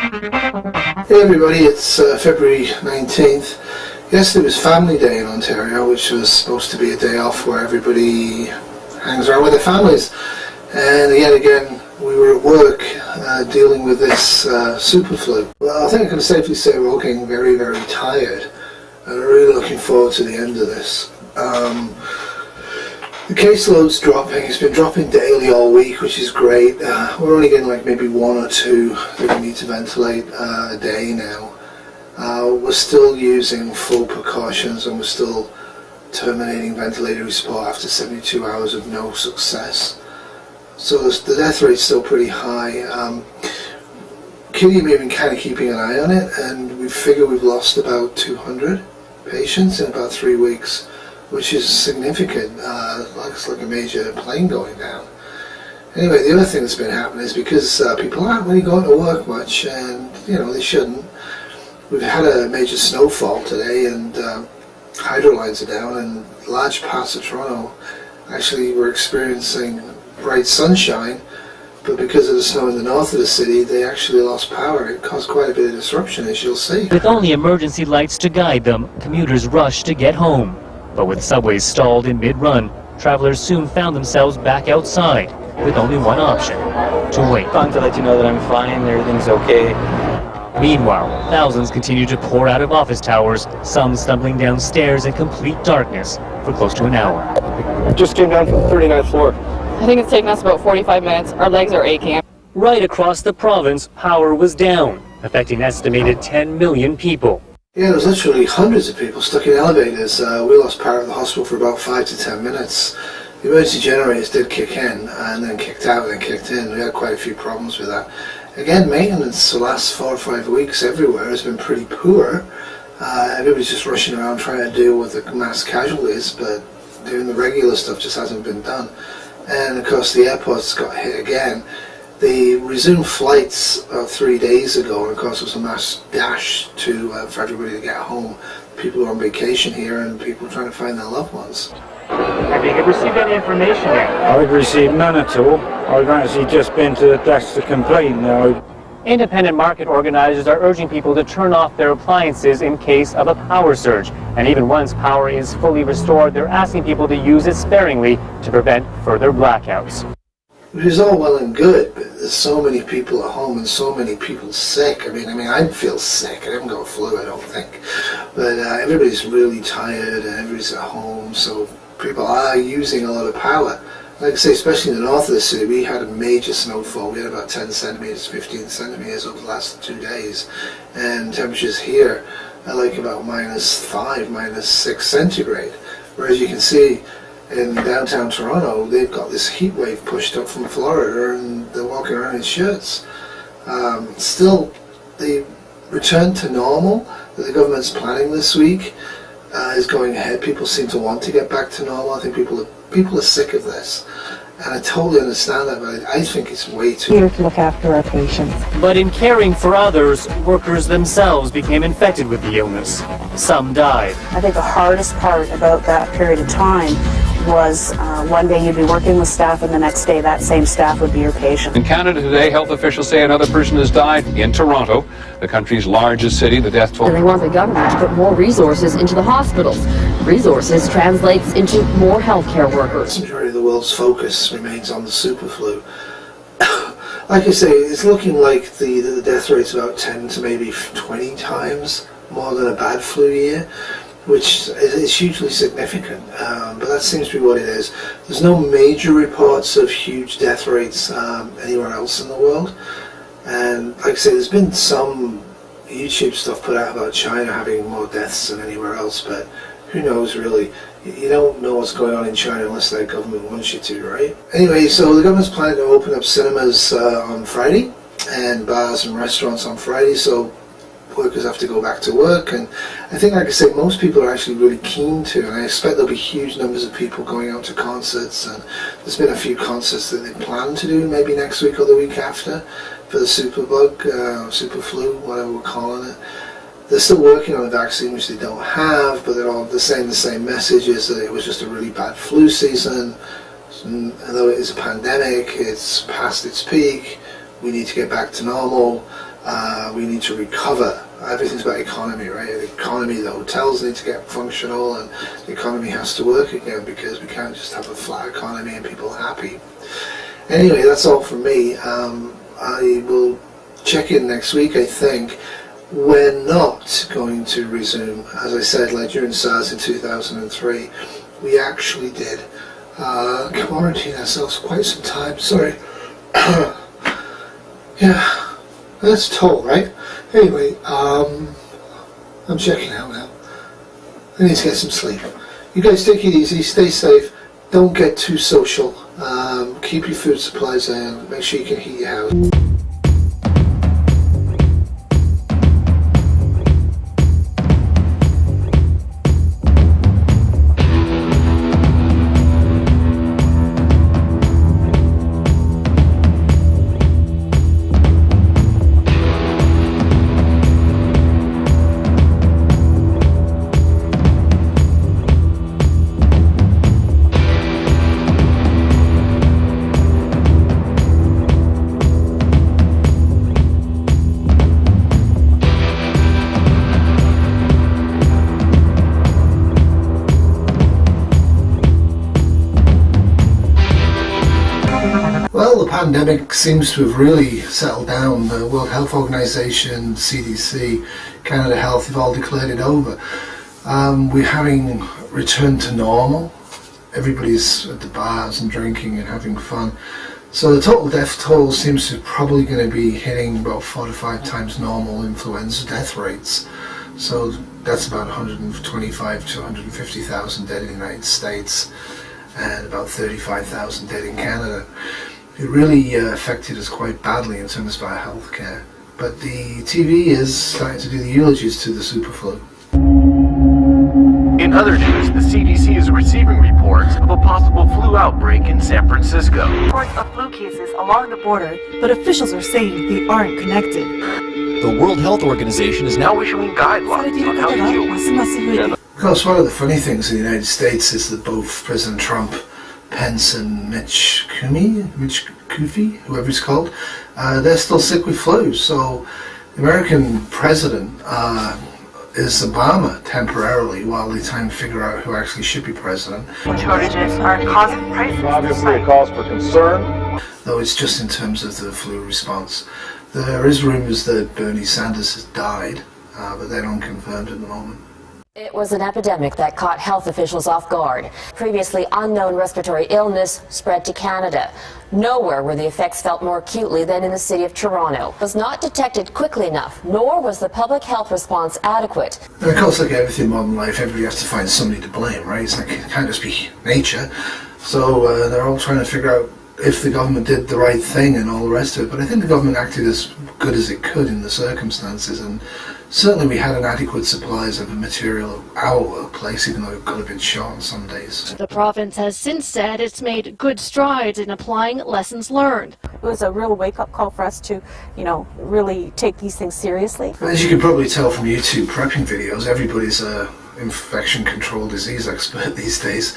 Hey everybody, it's February 19th. Yesterday was Family Day in Ontario, which was supposed to be a day off where everybody hangs around with their families. And yet again, we were at work dealing with this super flu. Well, I think I can safely say we're all getting very, very tired. And we're really looking forward to the end of this. The caseload's dropping. It's been dropping daily all week, which is great. We're only getting like maybe one or two that we need to ventilate a day now. We're still using full precautions and we're still terminating ventilator support after 72 hours of no success. So the death rate's still pretty high. Killian, we've been kind of keeping an eye on it, and we figure we've lost about 200 patients in about 3 weeks, which is significant. Looks like a major plane going down. Anyway, the other thing that's been happening is because people aren't really going to work much, and they shouldn't. We've had a major snowfall today, and hydro lines are down, and large parts of Toronto actually were experiencing bright sunshine, but because of the snow in the north of the city, they actually lost power. It caused quite a bit of disruption, as you'll see. With only emergency lights to guide them, commuters rushed to get home. But with subways stalled in mid-run, travelers soon found themselves back outside, with only one option: to wait. Calling to let you know that I'm fine, everything's okay. Meanwhile, thousands continue to pour out of office towers, some stumbling downstairs in complete darkness for close to an hour. Just came down from the 39th floor. I think it's taken us about 45 minutes. Our legs are aching. Right across the province, power was down, affecting an estimated 10 million people. Yeah, there was literally hundreds of people stuck in elevators. We lost power at the hospital for about 5 to 10 minutes. The emergency generators did kick in and then kicked out and then kicked in. We had quite a few problems with that. Again, maintenance the last 4 or 5 weeks everywhere has been pretty poor. Everybody's just rushing around trying to deal with the mass casualties, but doing the regular stuff just hasn't been done. And of course the airports got hit again. They resumed flights 3 days ago, and of course it was a mass dash for everybody to get home. People are on vacation here and people trying to find their loved ones. Have you received any information yet? I've received none at all. I've actually just been to the desk to complain now. Independent market organizers are urging people to turn off their appliances in case of a power surge. And even once power is fully restored, they're asking people to use it sparingly to prevent further blackouts. Which is all well and good, but there's so many people at home and so many people sick. I mean, I feel sick. I haven't got a flu, I don't think. But everybody's really tired and everybody's at home, so people are using a lot of power. Like I say, especially in the north of the city, we had a major snowfall. We had about 10 centimeters, 15 centimeters over the last 2 days. And temperatures here are like about -5, -6 centigrade. Whereas you can see in downtown Toronto, they've got this heat wave pushed up from Florida and they're walking around in shirts. Still, the return to normal that the government's planning this week is going ahead. People seem to want to get back to normal. I think people are sick of this. And I totally understand that, but I think it's way too... Here to look after our patients. But in caring for others, workers themselves became infected with the illness. Some died. I think the hardest part about that period of time was one day you'd be working with staff and the next day that same staff would be your patient. In Canada today, health officials say another person has died in Toronto, the country's largest city. The death toll... They want the government to put more resources into the hospitals. Resources translates into more healthcare workers. The majority of the world's focus remains on the super flu. Like I say, it's looking like the death rate's about 10 to maybe 20 times more than a bad flu year, which is hugely significant, but that seems to be what it is. There's no major reports of huge death rates anywhere else in the world, and like I say, there's been some YouTube stuff put out about China having more deaths than anywhere else, but who knows really. You don't know what's going on in China unless their government wants you to, right? Anyway, so the government's planning to open up cinemas on Friday, and bars and restaurants on Friday, so workers have to go back to work, and I think, like I said, most people are actually really keen to, and I expect there'll be huge numbers of people going out to concerts, and there's been a few concerts that they plan to do maybe next week or the week after for the super flu, whatever we're calling it. They're still working on a vaccine which they don't have, but they're saying the same message, is that it was just a really bad flu season, and although it is a pandemic, it's past its peak, we need to get back to normal. we need to recover. Everything's about economy, right? The economy, the hotels need to get functional, and the economy has to work again, because we can't just have a flat economy and people happy. Anyway, that's all from me. I will check in next week, I think. We're not going to resume. As I said, like during SARS in 2003, we actually did quarantine ourselves quite some time. Sorry. Yeah, that's toll, right? Anyway, I'm checking out now. I need to get some sleep. You guys take it easy, stay safe, don't get too social, keep your food supplies in, make sure you can heat your house. Well, the pandemic seems to have really settled down. The World Health Organization, CDC, Canada Health have all declared it over. We're having returned to normal. Everybody's at the bars and drinking and having fun. So the total death toll seems to probably going to be hitting about 4 to 5 times normal influenza death rates. So that's about 125 to 150,000 dead in the United States and about 35,000 dead in Canada. It really affected us quite badly in terms of our healthcare. But the TV is starting to do the eulogies to the superflu. In other news, the CDC is receiving reports of a possible flu outbreak in San Francisco. Reports of flu cases along the border, but officials are saying they aren't connected. The World Health Organization is now issuing guidelines on how to deal with it. Of course, one of the funny things in the United States is that both President Trump, Pence and Mitch Coffey, whoever he's called, they're still sick with flu. So the American president is Obama temporarily while they try and figure out who actually should be president. Shortages are causing prices. Obviously a cause for concern. Though it's just in terms of the flu response. There is rumours that Bernie Sanders has died, but they're unconfirmed at the moment. It was an epidemic that caught health officials off guard. Previously unknown respiratory illness spread to Canada. Nowhere were the effects felt more acutely than in the city of Toronto. It was not detected quickly enough, nor was the public health response adequate. And of course, like everything in modern life, everybody has to find somebody to blame, right? It's like, it can't just be nature. So they're all trying to figure out if the government did the right thing and all the rest of it. But I think the government acted as good as it could in the circumstances, and certainly we had an adequate supplies of the material at our workplace, even though it could have been short on some days. The province has since said it's made good strides in applying lessons learned. It was a real wake-up call for us to, really take these things seriously. As you can probably tell from YouTube prepping videos, everybody's an infection control disease expert these days.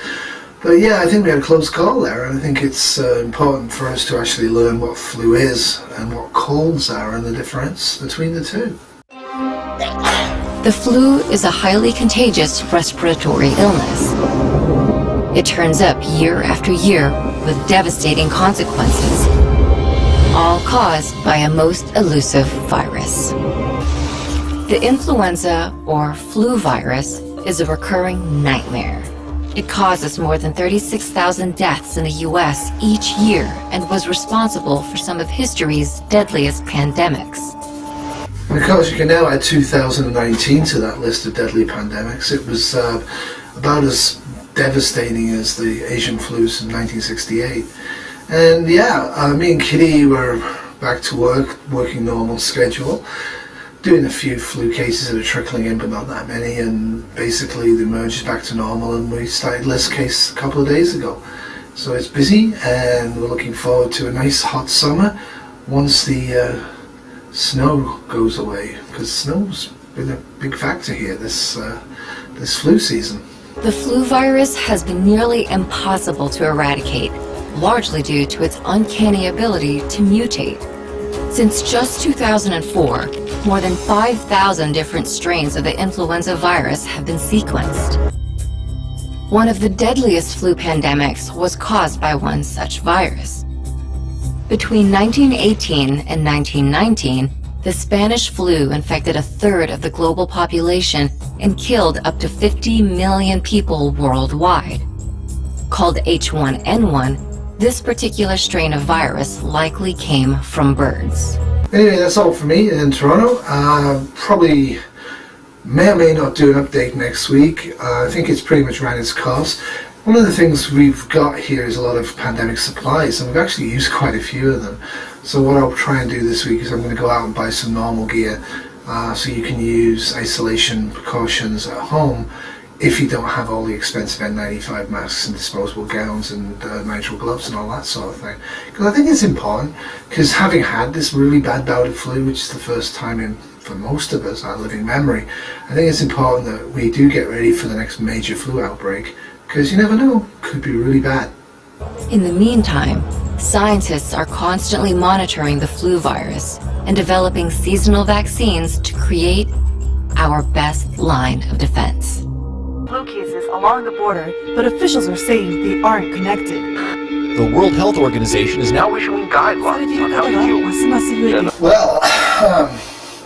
But yeah, I think we had a close call there, and I think it's important for us to actually learn what flu is and what colds are and the difference between the two. The flu is a highly contagious respiratory illness. It turns up year after year with devastating consequences, all caused by a most elusive virus. The influenza or flu virus is a recurring nightmare. It causes more than 36,000 deaths in the US each year and was responsible for some of history's deadliest pandemics. And of course, you can now add 2019 to that list of deadly pandemics. It was about as devastating as the Asian flus of 1968. And yeah, me and Kitty were back to work, working normal schedule, doing a few flu cases that are trickling in, but not that many, and basically the merge is back to normal, and we started list case a couple of days ago. So it's busy, and we're looking forward to a nice hot summer once the snow goes away, because snow's been a big factor here this flu season. The flu virus has been nearly impossible to eradicate, largely due to its uncanny ability to mutate. Since just 2004, more than 5,000 different strains of the influenza virus have been sequenced. One of the deadliest flu pandemics was caused by one such virus. Between 1918 and 1919, the Spanish flu infected a third of the global population and killed up to 50 million people worldwide. Called H1N1, this particular strain of virus likely came from birds. Anyway, that's all for me in Toronto. Probably may or may not do an update next week. I think it's pretty much ran its course. One of the things we've got here is a lot of pandemic supplies, and we've actually used quite a few of them. So what I'll try and do this week is I'm going to go out and buy some normal gear so you can use isolation precautions at home if you don't have all the expensive N95 masks and disposable gowns and nitrile gloves and all that sort of thing. Because I think it's important, because having had this really bad bout of flu, which is the first time in, for most of us, our living memory, I think it's important that we do get ready for the next major flu outbreak, because you never know, could be really bad. In the meantime, scientists are constantly monitoring the flu virus and developing seasonal vaccines to create our best line of defense. Flu cases along the border, but officials are saying they aren't connected. The World Health Organization is now issuing guidelines on how to deal with Well,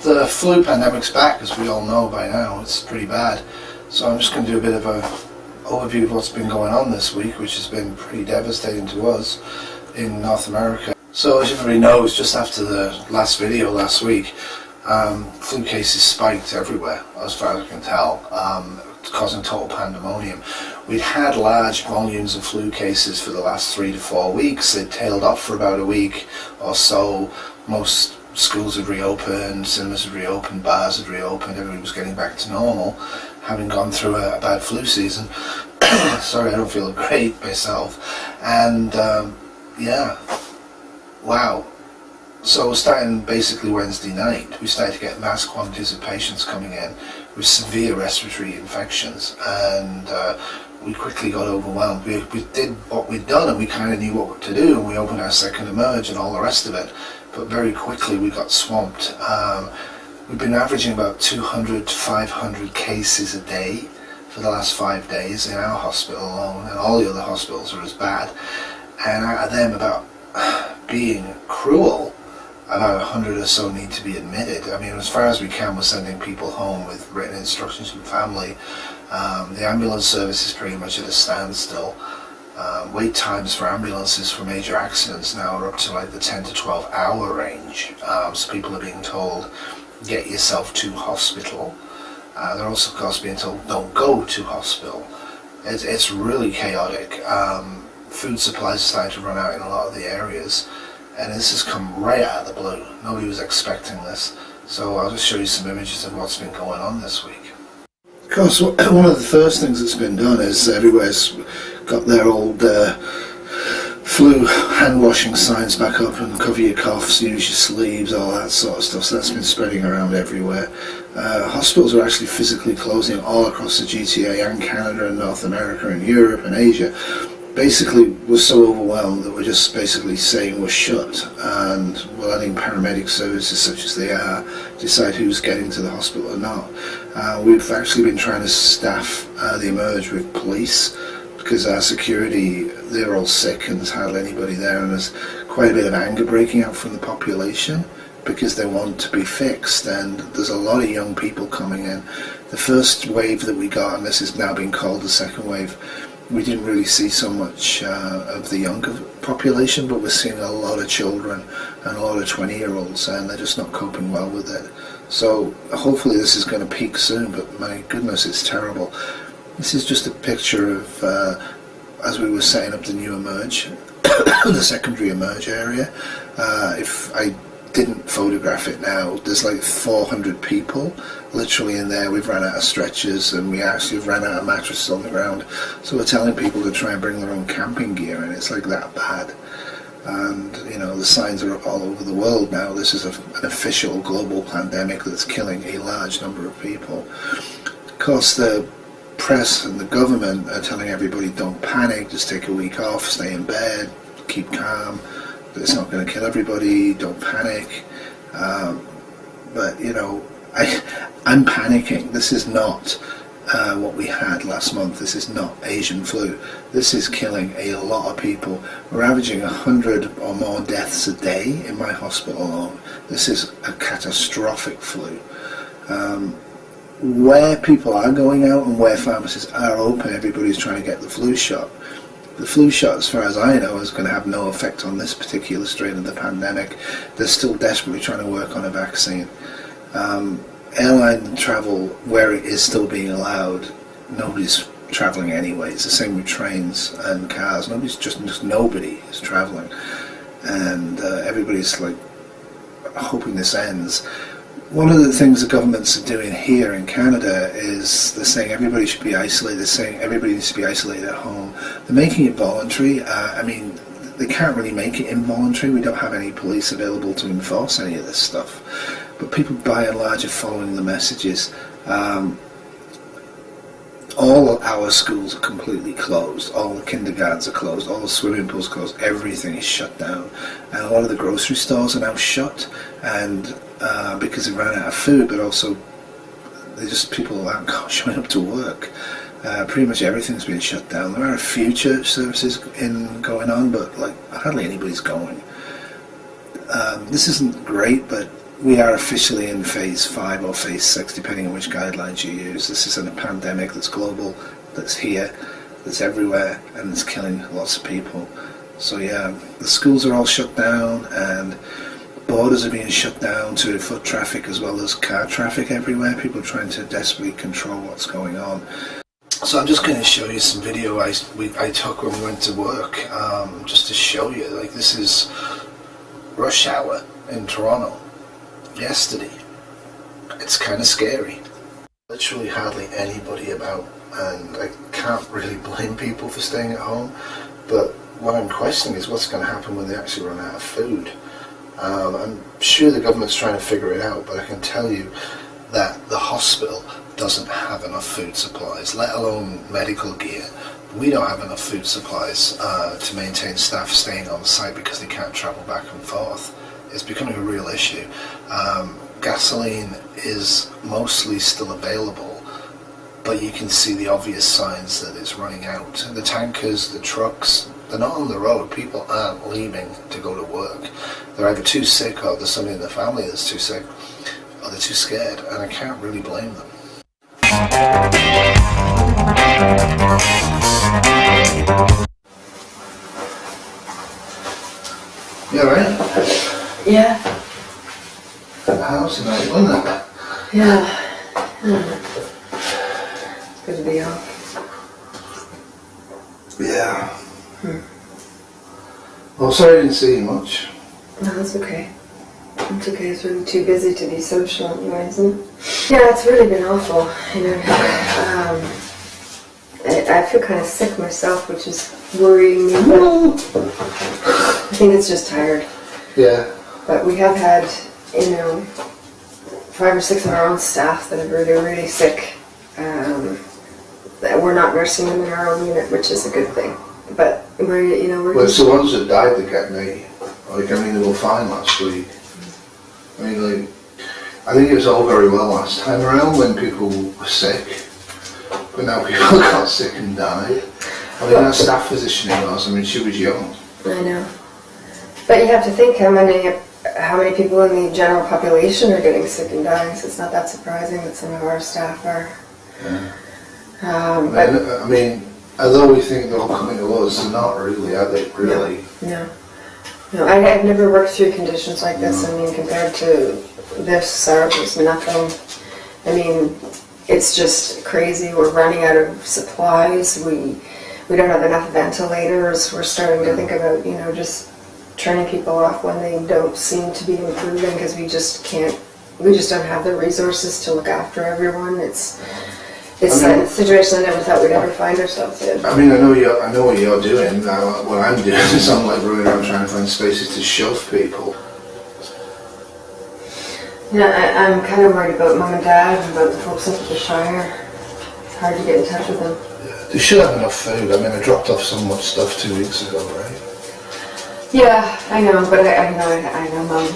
the flu pandemic's back, as we all know by now. It's pretty bad. So I'm just going to do a bit of an overview of what's been going on this week, which has been pretty devastating to us in North America. So as everybody knows, just after the last video last week, flu cases spiked everywhere, as far as I can tell, causing total pandemonium. We'd had large volumes of flu cases for the last 3 to 4 weeks. They tailed off for about a week or so. Most schools had reopened, cinemas had reopened, bars had reopened, everybody was getting back to normal, having gone through a bad flu season. Sorry, I don't feel great myself. And yeah, wow. So starting basically Wednesday night, we started to get mass quantities of patients coming in with severe respiratory infections, and we quickly got overwhelmed. We did what we'd done, and we kind of knew what to do, and we opened our second emerge and all the rest of it, but very quickly we got swamped. We've been averaging about 200 to 500 cases a day for the last 5 days in our hospital alone, and all the other hospitals are as bad. And out of them, about being cruel, about 100 or so need to be admitted. I mean, as far as we can, we're sending people home with written instructions from family. The ambulance service is pretty much at a standstill. Wait times for ambulances for major accidents now are up to like the 10 to 12 hour range. So people are being told, get yourself to hospital. They're also, of course, being told, don't go to hospital. It's really chaotic. Food supplies are starting to run out in a lot of the areas. And this has come right out of the blue. Nobody was expecting this. So I'll just show you some images of what's been going on this week. Of course, one of the first things that's been done is everywhere's got their old flu hand washing signs back up, and cover your coughs, use your sleeves, all that sort of stuff. So that's been spreading around everywhere. Hospitals are actually physically closing all across the GTA and Canada and North America and Europe and Asia. Basically, we're so overwhelmed that we're just basically saying we're shut, and we're letting paramedic services such as they are decide who's getting to the hospital or not. We've actually been trying to staff the emerge with police, because our security, they're all sick and there's hardly anybody there, and there's quite a bit of anger breaking out from the population because they want to be fixed, and there's a lot of young people coming in. The first wave that we got, and this is now being called the second wave, we didn't really see so much of the younger population, but we're seeing a lot of children and a lot of 20-year-olds, and they're just not coping well with it. So hopefully this is going to peak soon, but my goodness, it's terrible. This is just a picture of as we were setting up the new emerge, the secondary emerge area. If I didn't photograph it now, there's like 400 people literally in there. We've ran out of stretchers, and we actually ran out of mattresses on the ground, so we're telling people to try and bring their own camping gear, and it's like that bad. And you know, the signs are up all over the world now. This is an official global pandemic that's killing a large number of people. Of course, the press and the government are telling everybody, don't panic, just take a week off, stay in bed, keep calm. It's not going to kill everybody, don't panic. But you know, I'm panicking. This is not what we had last month. This is not Asian flu. This is killing a lot of people. We're averaging 100 or more deaths a day in my hospital alone. This is a catastrophic flu. Where people are going out and where pharmacies are open, everybody's trying to get the flu shot. The flu shot, as far as I know, is going to have no effect on this particular strain of the pandemic. They're still desperately trying to work on a vaccine. Airline travel, where it is still being allowed, nobody's travelling anyway. It's the same with trains and cars. Just nobody is travelling, and everybody's like hoping this ends. One of the things the governments are doing here in Canada is they're saying everybody should be isolated. They're saying everybody needs to be isolated at home. They're making it voluntary. I mean, they can't really make it involuntary. We don't have any police available to enforce any of this stuff. But people, by and large, are following the messages. All our schools are completely closed. All the kindergartens are closed. All the swimming pools are closed. Everything is shut down. And a lot of the grocery stores are now shut. And because they ran out of food, but also people aren't showing up to work. Pretty much everything's been shut down. There are a few church services going on, but like hardly anybody's going. This isn't great, but we are officially in phase 5 or phase 6, depending on which guidelines you use. This is a pandemic that's global, that's here, that's everywhere, and it's killing lots of people. So yeah, the schools are all shut down, and borders are being shut down to foot traffic as well as car traffic everywhere. People are trying to desperately control what's going on. So I'm just going to show you some video I took when we went to work, just to show you. Like, this is rush hour in Toronto yesterday. It's kind of scary. Literally hardly anybody about, and I can't really blame people for staying at home, but what I'm questioning is what's going to happen when they actually run out of food. I'm sure the government's trying to figure it out, but I can tell you that the hospital doesn't have enough food supplies, let alone medical gear. We don't have enough food supplies to maintain staff staying on site because they can't travel back and forth. It's becoming a real issue. Gasoline is mostly still available, but you can see the obvious signs that it's running out. The tankers, the trucks, they're not on the road. People aren't leaving to go to work. They're either too sick, or there's somebody in the family that's too sick, or they're too scared, and I can't really blame them. You alright? Yeah. How's tonight, wasn't it? Yeah. Good to be off. Yeah. Well, sorry I didn't see you much. No, that's okay. It's okay, it's really too busy to be social anyway, isn't it? Yeah, it's really been awful, you know. I feel kind of sick myself, which is worrying me, but I think it's just tired. Yeah. But we have had, you know, 5 or 6 of our own staff that are really, really sick. We're not nursing them in our own unit, which is a good thing. But we're, you know, well, it's the ones that died that get me. Like, I mean, they were fine last week. I mean, like, I think it was all very well last time around when people were sick, but now people got sick and died. I mean, our staff physician in ours, I mean, she was young. I know. But you have to think how many people in the general population are getting sick and dying, so it's not that surprising that some of our staff are. Yeah. I mean, although we think they're all coming to us, they're not really, are they? Really? No. No, I've never worked through conditions like this. I mean, compared to this, ours was nothing. I mean, it's just crazy. We're running out of supplies. We don't have enough ventilators. We're starting to think about, you know, just turning people off when they don't seem to be improving because we just don't have the resources to look after everyone. It's a situation I never thought we'd ever find ourselves in. I mean, I know what you're doing. What I'm doing is I'm like running around trying to find spaces to shove people. Yeah, I'm kind of worried about Mum and Dad and about the folks up at the Shire. It's hard to get in touch with them. Yeah, they should have enough food. I mean, I dropped off so much stuff 2 weeks ago, right? Yeah, I know, but I know Mom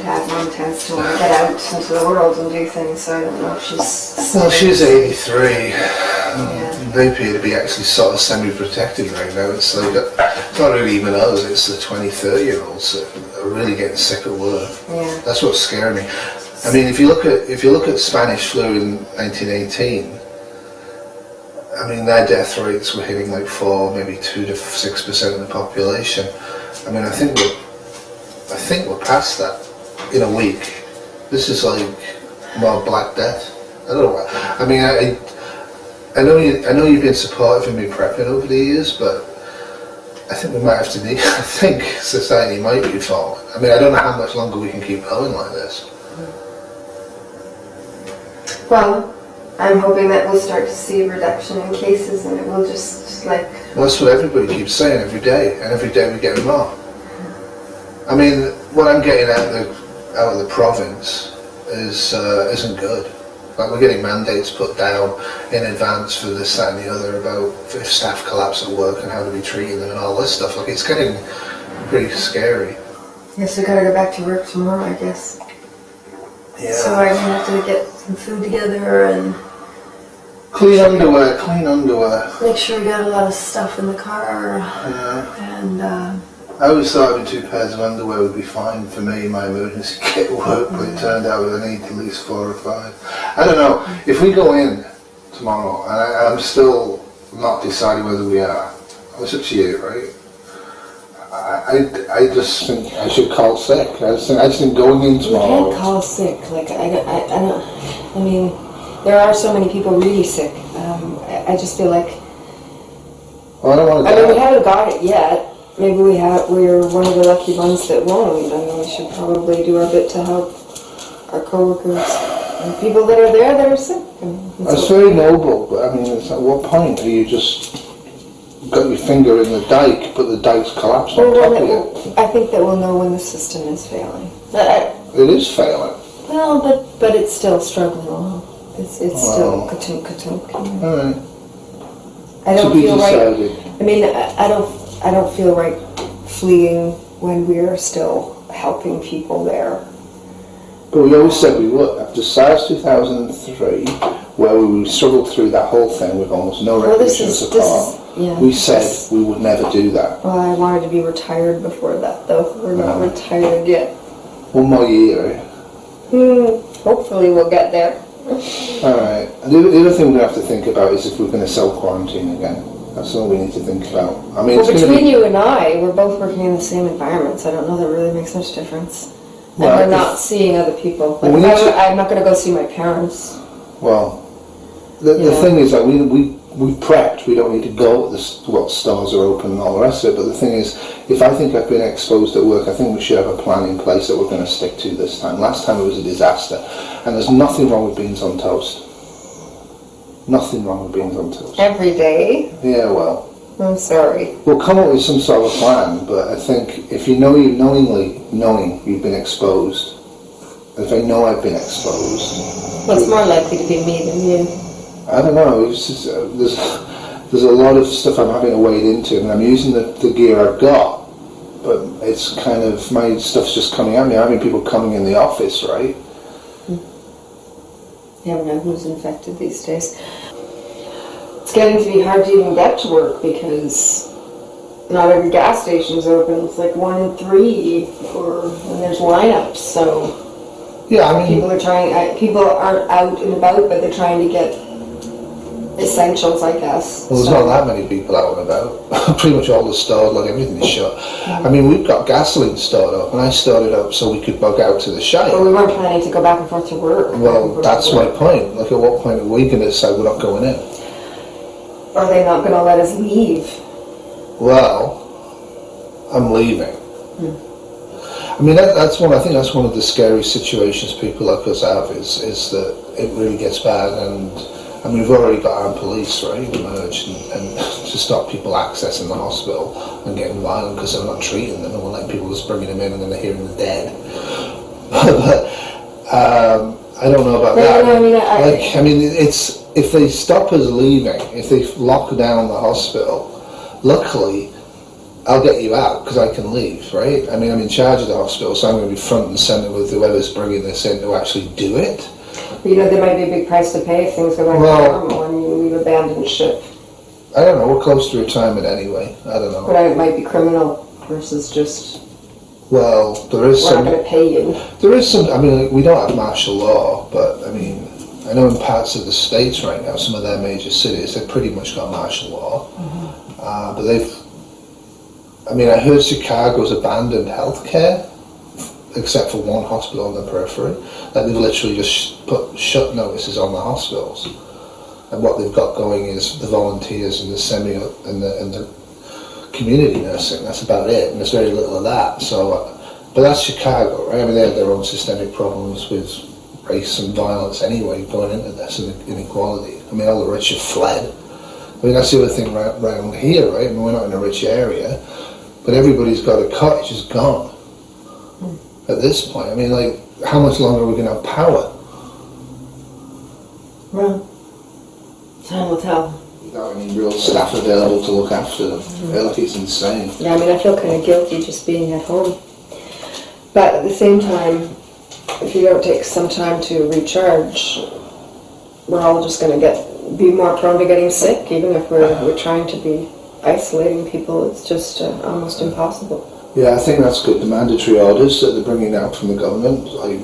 tends to want to get out into the world and do things, so I don't know if she's... Well, she's 83. They appear to be actually sort of semi-protected right now. It's like, it's not really even us, it's the 20, 30-year-olds that are really getting sick at work. Yeah. That's what's scaring me. I mean, if you look at Spanish flu in 1918, I mean, their death rates were hitting like 4, maybe 2 to 6% of the population. I mean, I think we're past that in a week. This is like more Black Death. I don't know what. I mean, I know you've been supportive in me prepping over the years, but I think we might have to need. I think society might be falling. I mean, I don't know how much longer we can keep going like this. Well, I'm hoping that we'll start to see a reduction in cases, and it will just like... Well, that's what everybody keeps saying every day, and every day we get more. I mean, what I'm getting out of the province isn't good. Like, we're getting mandates put down in advance for this, that and the other about if staff collapse at work and how to be treating them and all this stuff. Like, it's getting pretty scary. Yes, we gotta go back to work tomorrow, I guess. Yeah. So I have to get some food together and... Clean underwear. Make sure we got a lot of stuff in the car. Yeah. And I always thought having 2 pairs of underwear would be fine for me in my emergency kit work, but it turned out I need at least 4 or 5. I don't know, if we go in tomorrow, and I'm still not deciding whether we are, it's up to you, right? I just think I should call sick. I just think going in tomorrow... You can't call sick. Like, I don't... I mean, there are so many people really sick. I just feel like... Well, I don't want to... I mean, we haven't got it yet. Maybe we're one of the lucky ones that won't, and we should probably do our bit to help our co-workers and people that are there that are sick. That's very noble, but I mean, at what point are you just got your finger in the dike, but the dike's collapsed on top of you? I think that we'll know when the system is failing. It is failing. Well, but it's still struggling along. It's still ka-tunk. All right. I don't feel right. I mean, I don't feel right fleeing when we're still helping people there. But we always said we would. After SARS 2003, where we struggled through that whole thing with almost no recognition of support, we said we would never do that. Well, I wanted to be retired before that, though. We're not retired yet. 1 more year, eh? Hopefully we'll get there. Alright. The other thing we have to think about is if we're going to self-quarantine again. That's all we need to think about. I mean, well, between you and I, we're both working in the same environments. I don't know that really makes much difference. And we're not seeing other people. Like, I'm not going to go see my parents. Well, the thing is that we've prepped. We don't need to go at what stores are open and all the rest of it. But the thing is, if I think I've been exposed at work, I think we should have a plan in place that we're going to stick to this time. Last time it was a disaster. And there's nothing wrong with beans on toast. Nothing wrong with beans on toast. Every day? Yeah, well. I'm sorry. We'll come up with some sort of plan, but I think if you know knowing you've been exposed, if I know I've been exposed... Well, it's more likely to be me than you. I don't know, it's just, there's a lot of stuff I'm having to wade into, and I'm using the gear I've got, but it's kind of, my stuff's just coming at me. I'm having people coming in the office, right? You never know who's infected these days. It's getting to be hard to even get to work because not every gas station is open. It's like 1 in 3, and there's lineups. So yeah, I mean, people aren't out and about, but they're trying to get essentials, I guess. Well, there's not that many people out and about. Pretty much all the stores, like everything is shut. I mean, we've got gasoline stored up, and I stored it up so we could bug out to the shop. But we weren't planning to go back and forth to work. Well, that's my point. Like, at what point are we going to decide we're not going in? Are they not going to let us leave? Well, I'm leaving. I mean, I think that's one of the scary situations people like us have is that it really gets bad, and I mean, we've already got armed police, right, emerged, and to stop people accessing the hospital and getting violent because they're not treating them, and we're letting people just bringing them in and then they're hearing the dead. But I don't know about that. I mean, it's if they stop us leaving, if they lock down the hospital, luckily, I'll get you out because I can leave, right? I mean, I'm in charge of the hospital, so I'm going to be front and centre with whoever's bringing this in to actually do it. You know, there might be a big price to pay if things go back to normal and we've abandoned ship. I don't know, we're close to retirement anyway. I don't know. But it might be criminal versus just, well, there is we're some... not going to pay you. There is some, I mean, we don't have martial law, but I mean, I know in parts of the States right now, some of their major cities, they've pretty much got martial law. But they've, I mean, I heard Chicago's abandoned healthcare, except for one hospital on the periphery. Like they've literally just put shut notices on the hospitals. And what they've got going is the volunteers and the and the community nursing. That's about it, and there's very little of that. So, but that's Chicago, right? I mean, they have their own systemic problems with race and violence anyway going into this, and inequality. I mean, all the rich have fled. I mean, that's the other thing around here, right? I mean, we're not in a rich area, but everybody's got a cottage is gone at this point. I mean, like, how much longer are we going to have power? Well, time will tell. Without any real staff available to look after them. I feel like it's insane. Yeah, I mean, I feel kind of guilty just being at home. But at the same time, if you don't take some time to recharge, we're all just going to be more prone to getting sick, even if we're trying to be isolating people. It's just almost impossible. Yeah, I think that's good. The mandatory orders that they're bringing out from the government, like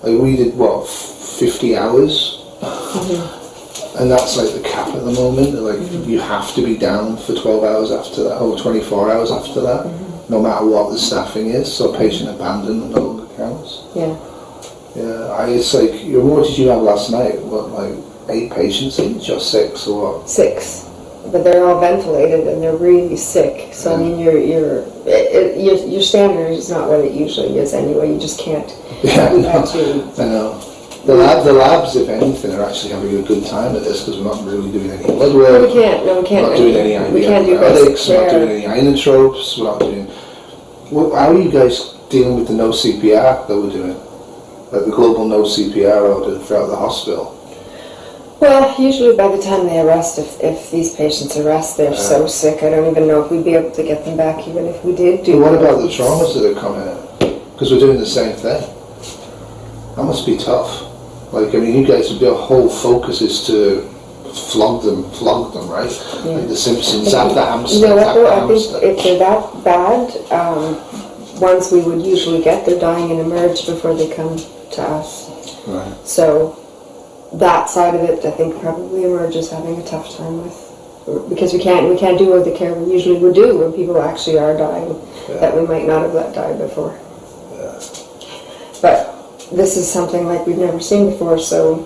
we did, what, 50 hours? And that's like the cap at the moment. Like you have to be down for 12 hours after that, or 24 hours after that, no matter what the staffing is. So patient abandonment no longer counts. Yeah. Yeah, it's like, what did you have last night? What, like 8 patients each, or 6, or what? 6. But they're all ventilated and they're really sick. So I mean, your standard is not what it usually is anyway. You just can't. Yeah, I know. The labs, if anything, are actually having a good time at this because we're not really doing any blood work. We can't. No, we can't. We're not doing any antibiotics. We're not doing any inotropes. We're not doing. How are you guys dealing with the no CPR that we're doing? Like the global no CPR order throughout the hospital? Well, usually by the time they arrest, if these patients arrest, they're so sick, I don't even know if we'd be able to get them back, even if we did do. But what about the traumas that are coming in? Because we're doing the same thing. That must be tough. Like, I mean, you guys, your whole focus is to flog them, right? Yeah. Like the Simpsons, zap the hamster. You know what, though, I think if they're that bad, ones we would usually get, they're dying and emerge before they come to us. Right. So that side of it, I think probably Emerge is having a tough time with, because we can't do the care we usually would do when people actually are dying, that we might not have let die before. Yeah. But this is something like we've never seen before, so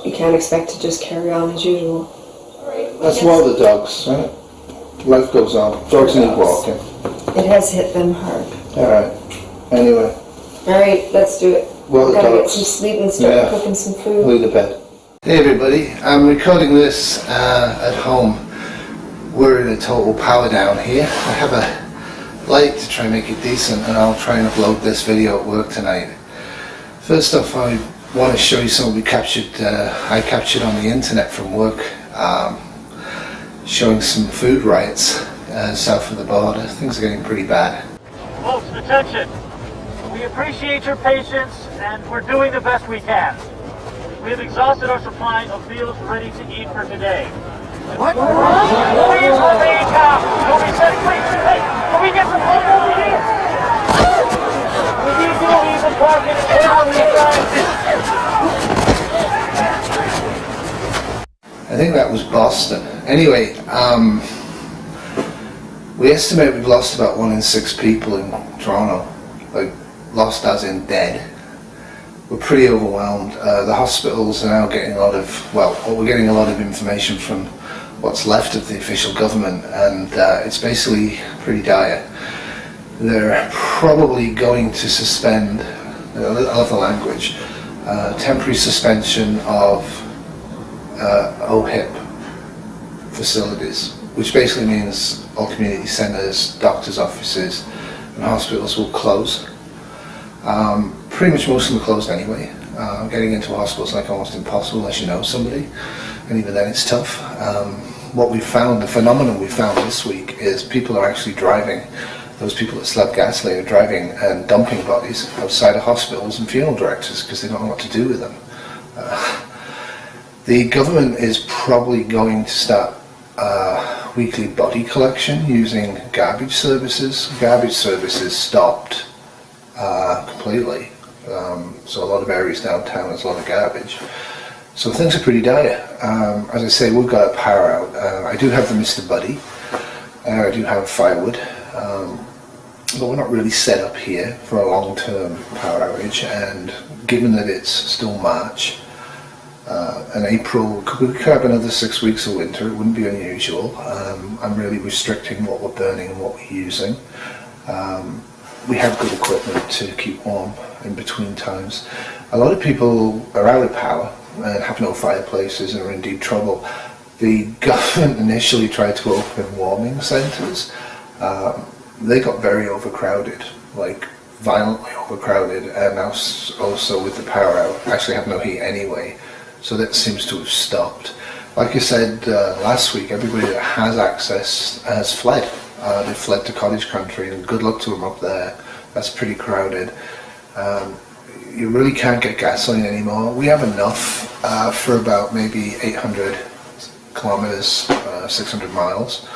you can't expect to just carry on as usual. That's why the dogs, right? Life goes on. Dogs need walking. It has hit them hard. All right. Anyway. All right, let's do it. Well, Gotta get some sleep and start cooking some food. Leave the bed. Hey everybody, I'm recording this at home. We're in a total power down here. I have a light to try and make it decent, and I'll try and upload this video at work tonight. First off, I want to show you something I captured on the internet from work, showing some food riots south of the border. Things are getting pretty bad. Folks, attention. We appreciate your patience, and we're doing the best we can. We have exhausted our supply of meals ready to eat for today. What? Please remain calm. Don't be said, please. Hey, can we get some help over here? We need you to leave the parking I think that was Boston. Anyway, we estimate we've lost about 1 in 6 people in Toronto. Like, lost as in dead. We're pretty overwhelmed. The hospitals are now getting we're getting a lot of information from what's left of the official government, and it's basically pretty dire. They're probably going to suspend, I love the language, temporary suspension of OHIP facilities, which basically means all community centres, doctors' offices and hospitals will close. Pretty much most of them are closed anyway. Getting into a hospital is like almost impossible unless you know somebody, and even then it's tough. what we found, the phenomenon we found this week, is people are actually driving. Those people that slept gasoline are driving and dumping bodies outside of hospitals and funeral directors because they don't know what to do with them. The government is probably going to start weekly body collection using garbage services. Garbage services stopped completely, so a lot of areas downtown there's a lot of garbage. So things are pretty dire. As I say, we've got power out. I do have the Mr. Buddy. I do have firewood, but we're not really set up here for a long-term power outage. And given that it's still March and April, we could have another 6 weeks of winter. It wouldn't be unusual. I'm really restricting what we're burning and what we're using. We have good equipment to keep warm in between times. A lot of people are out of power and have no fireplaces and are in deep trouble. The government initially tried to open warming centres. They got very overcrowded, like violently overcrowded, and now also with the power out, actually have no heat anyway, so that seems to have stopped. Like I said last week, everybody that has access has fled. They fled to cottage country, and good luck to them up there. That's pretty crowded. You really can't get gasoline anymore. We have enough for about maybe 800 kilometers, 600 miles.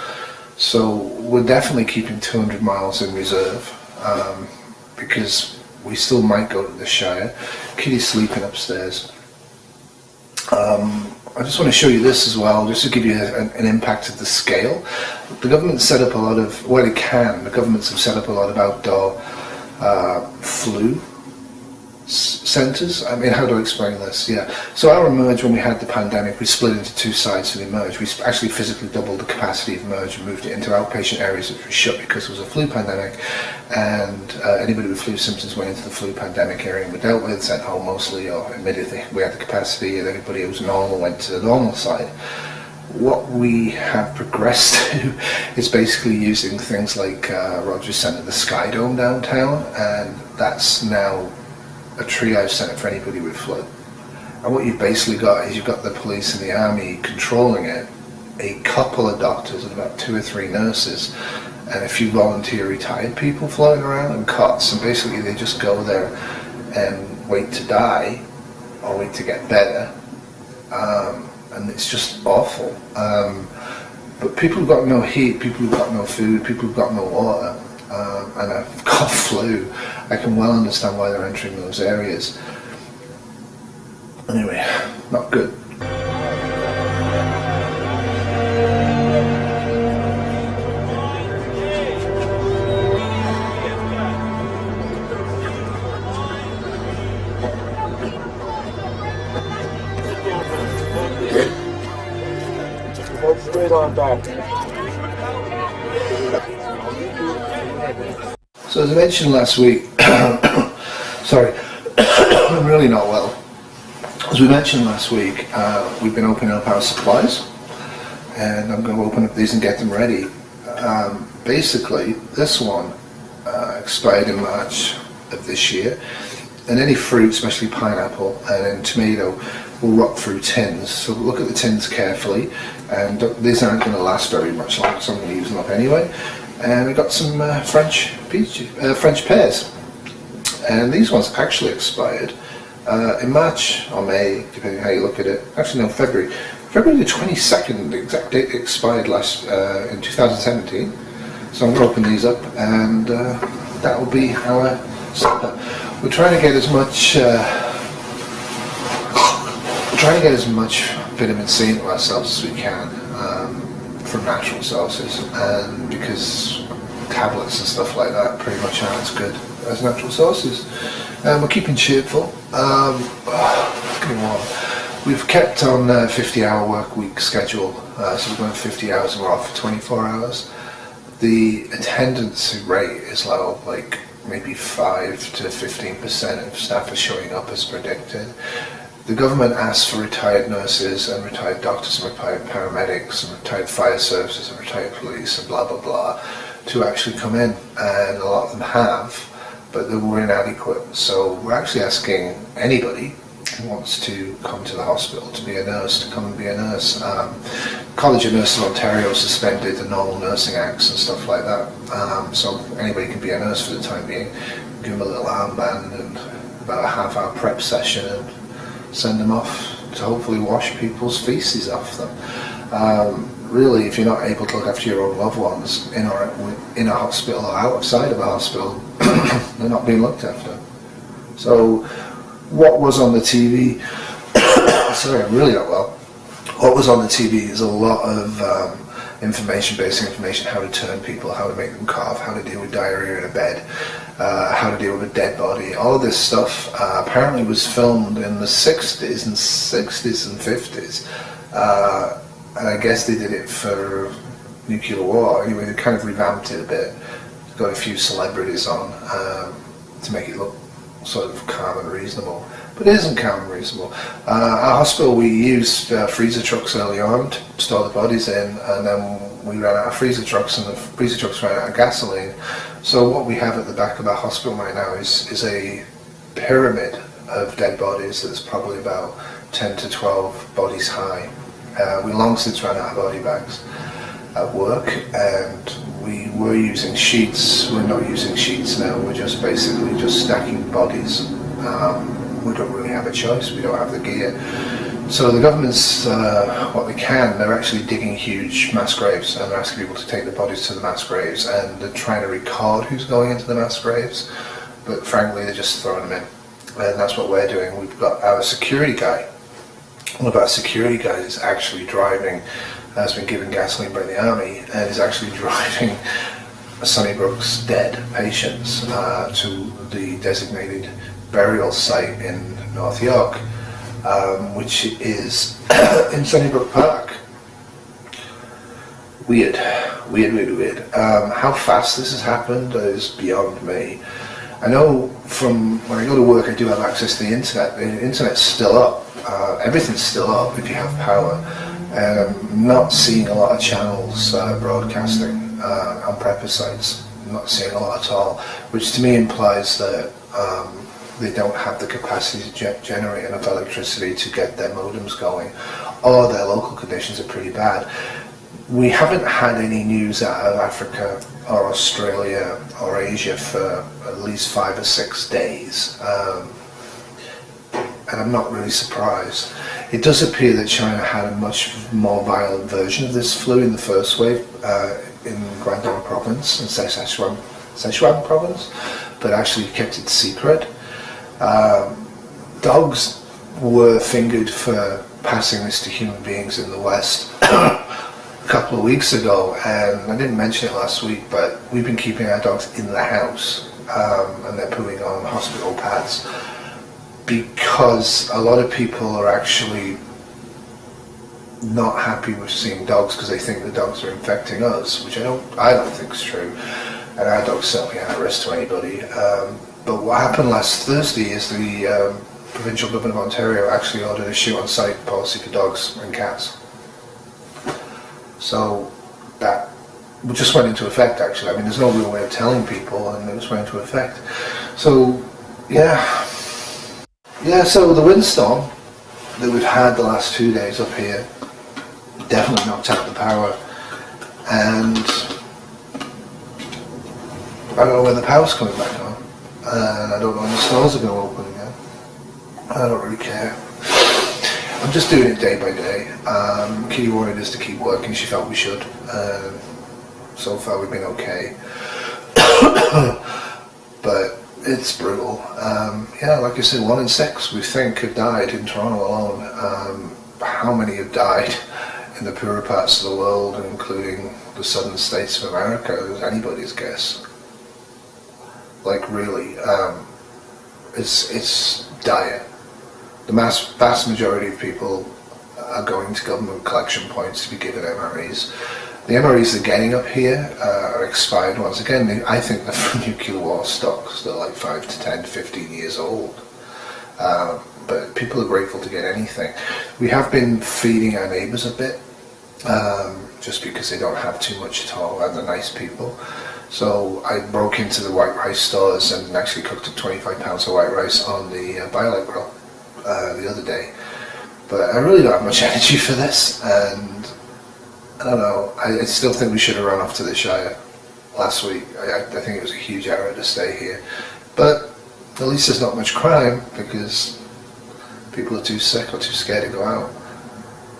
So we're definitely keeping 200 miles in reserve because we still might go to the Shire. Kitty's sleeping upstairs. I just want to show you this as well, just to give you an impact of the scale. The government set up a lot of, well, it can, the governments have set up a lot of outdoor flu centres. I mean, how do I explain this? Yeah. So our emerge, when we had the pandemic, we split into two sides of the emerge. We actually physically doubled the capacity of emerge and moved it into outpatient areas which were shut because it was a flu pandemic, and anybody with flu symptoms went into the flu pandemic area and were dealt with, sent home mostly, or admitted we had the capacity, and everybody who was normal went to the normal side. What we have progressed to is basically using things like Rogers Centre, the Sky Dome downtown, and that's now a triage centre for anybody with flu. And what you've basically got is you've got the police and the army controlling it, a couple of doctors and about 2 or 3 nurses, and a few volunteer retired people floating around in cots, and basically they just go there and wait to die or wait to get better. And it's just awful. But people who've got no heat, people who've got no food, people who've got no water, and have got flu, I can well understand why they're entering those areas. Anyway, not good. Straight on back. So as I mentioned last week, sorry, I'm really not well. As we mentioned last week, we've been opening up our supplies, and I'm going to open up these and get them ready. Basically, this one expired in March of this year, and any fruit, especially pineapple and then tomato, will rot through tins. So look at the tins carefully, and these aren't going to last very much longer, so I'm going to use them up anyway. And I got some French pears, and these ones actually expired in March or May, depending on how you look at it. Actually, no, February the 22nd. The exact date expired last in 2017. So I'm going to open these up, and that will be our supper. We're trying to get as much vitamin C into ourselves as we can from natural sources, and because tablets and stuff like that pretty much aren't as good as natural sources. And we're keeping cheerful. It's getting warm. We've kept on a 50-hour work week schedule, so we're going 50 hours and we're off for 24 hours. The attendance rate is low, like maybe 5 to 15% of staff are showing up as predicted. The government asks for retired nurses and retired doctors and retired paramedics and retired fire services and retired police and blah blah blah to actually come in, and a lot of them have, but they were inadequate. So we're actually asking anybody and wants to come to the hospital to be a nurse, to come and be a nurse. College of Nurses Ontario suspended the normal nursing acts and stuff like that, so anybody can be a nurse for the time being. Give them a little armband and about a half-hour prep session and send them off to hopefully wash people's feces off them. Really, if you're not able to look after your own loved ones in a hospital or outside of a hospital, they're not being looked after. So what was on the TV, sorry, I'm really not well. What was on the TV is a lot of basic information, how to turn people, how to make them cough, how to deal with diarrhea in a bed, how to deal with a dead body. All of this stuff apparently was filmed in the 60s and 50s. And I guess they did it for nuclear war. Anyway, they kind of revamped it a bit. Got a few celebrities on to make it look sort of calm and reasonable. But it isn't calm and reasonable. Our hospital, we used freezer trucks early on to store the bodies in, and then we ran out of freezer trucks, and the freezer trucks ran out of gasoline. So what we have at the back of our hospital right now is a pyramid of dead bodies that's probably about 10 to 12 bodies high. We long since ran out of body bags at work, and we were using sheets. We're not using sheets now. We're just basically just stacking bodies. We don't really have a choice. We don't have the gear. So the government's, what they can, they're actually digging huge mass graves, and they're asking people to take the bodies to the mass graves, and they're trying to record who's going into the mass graves, but frankly they're just throwing them in. And that's what we're doing. We've got our security guy. One of our security guys is actually driving, has been given gasoline by the army, and is actually driving Sunnybrook's dead patients to the designated burial site in North York, which is in Sunnybrook Park. Weird. How fast this has happened is beyond me. I know from when I go to work I do have access to the internet. The internet's still up. Everything's still up if you have power. And I'm not seeing a lot of channels broadcasting on prepper sites. I'm not seeing a lot at all, which to me implies that they don't have the capacity to generate enough electricity to get their modems going, or their local conditions are pretty bad. We haven't had any news out of Africa or Australia or Asia for at least 5 or 6 days, and I'm not really surprised. It does appear that China had a much more violent version of this flu in the first wave in Guangdong province, in Sichuan province, but actually kept it secret. Dogs were fingered for passing this to human beings in the West a couple of weeks ago, and I didn't mention it last week, but we've been keeping our dogs in the house, and they're putting on hospital pads, because a lot of people are actually not happy with seeing dogs because they think the dogs are infecting us, which I don't think is true, and our dogs certainly aren't a risk to anybody. But what happened last Thursday is the provincial government of Ontario actually ordered a shoot-on-sight policy for dogs and cats. So that just went into effect, actually. I mean, there's no real way of telling people, and it just went into effect. So, yeah, so the windstorm that we've had the last 2 days up here definitely knocked out the power, and I don't know when the power's coming back on, and I don't know when the stores are going to open again. I don't really care. I'm just doing it day by day. Kitty wanted us to keep working. She felt we should. So far we've been okay. But it's brutal. Yeah, like I said, 1 in 6 we think have died in Toronto alone. How many have died in the poorer parts of the world, including the southern states of America, is anybody's guess. Like, really, it's dire. The vast majority of people are going to government collection points to be given MREs. The MREs they're getting up here are expired ones. Again, I think they're from nuclear war stocks. They're like 5 to 10, 15 years old. But people are grateful to get anything. We have been feeding our neighbours a bit, just because they don't have too much at all, and they're nice people. So I broke into the white rice stores and actually cooked up 25 pounds of white rice on the BioLite grill. the other day. But I really don't have much energy for this, and I don't know, I still think we should have run off to the Shire last week. I think it was a huge error to stay here. But at least there's not much crime, because people are too sick or too scared to go out.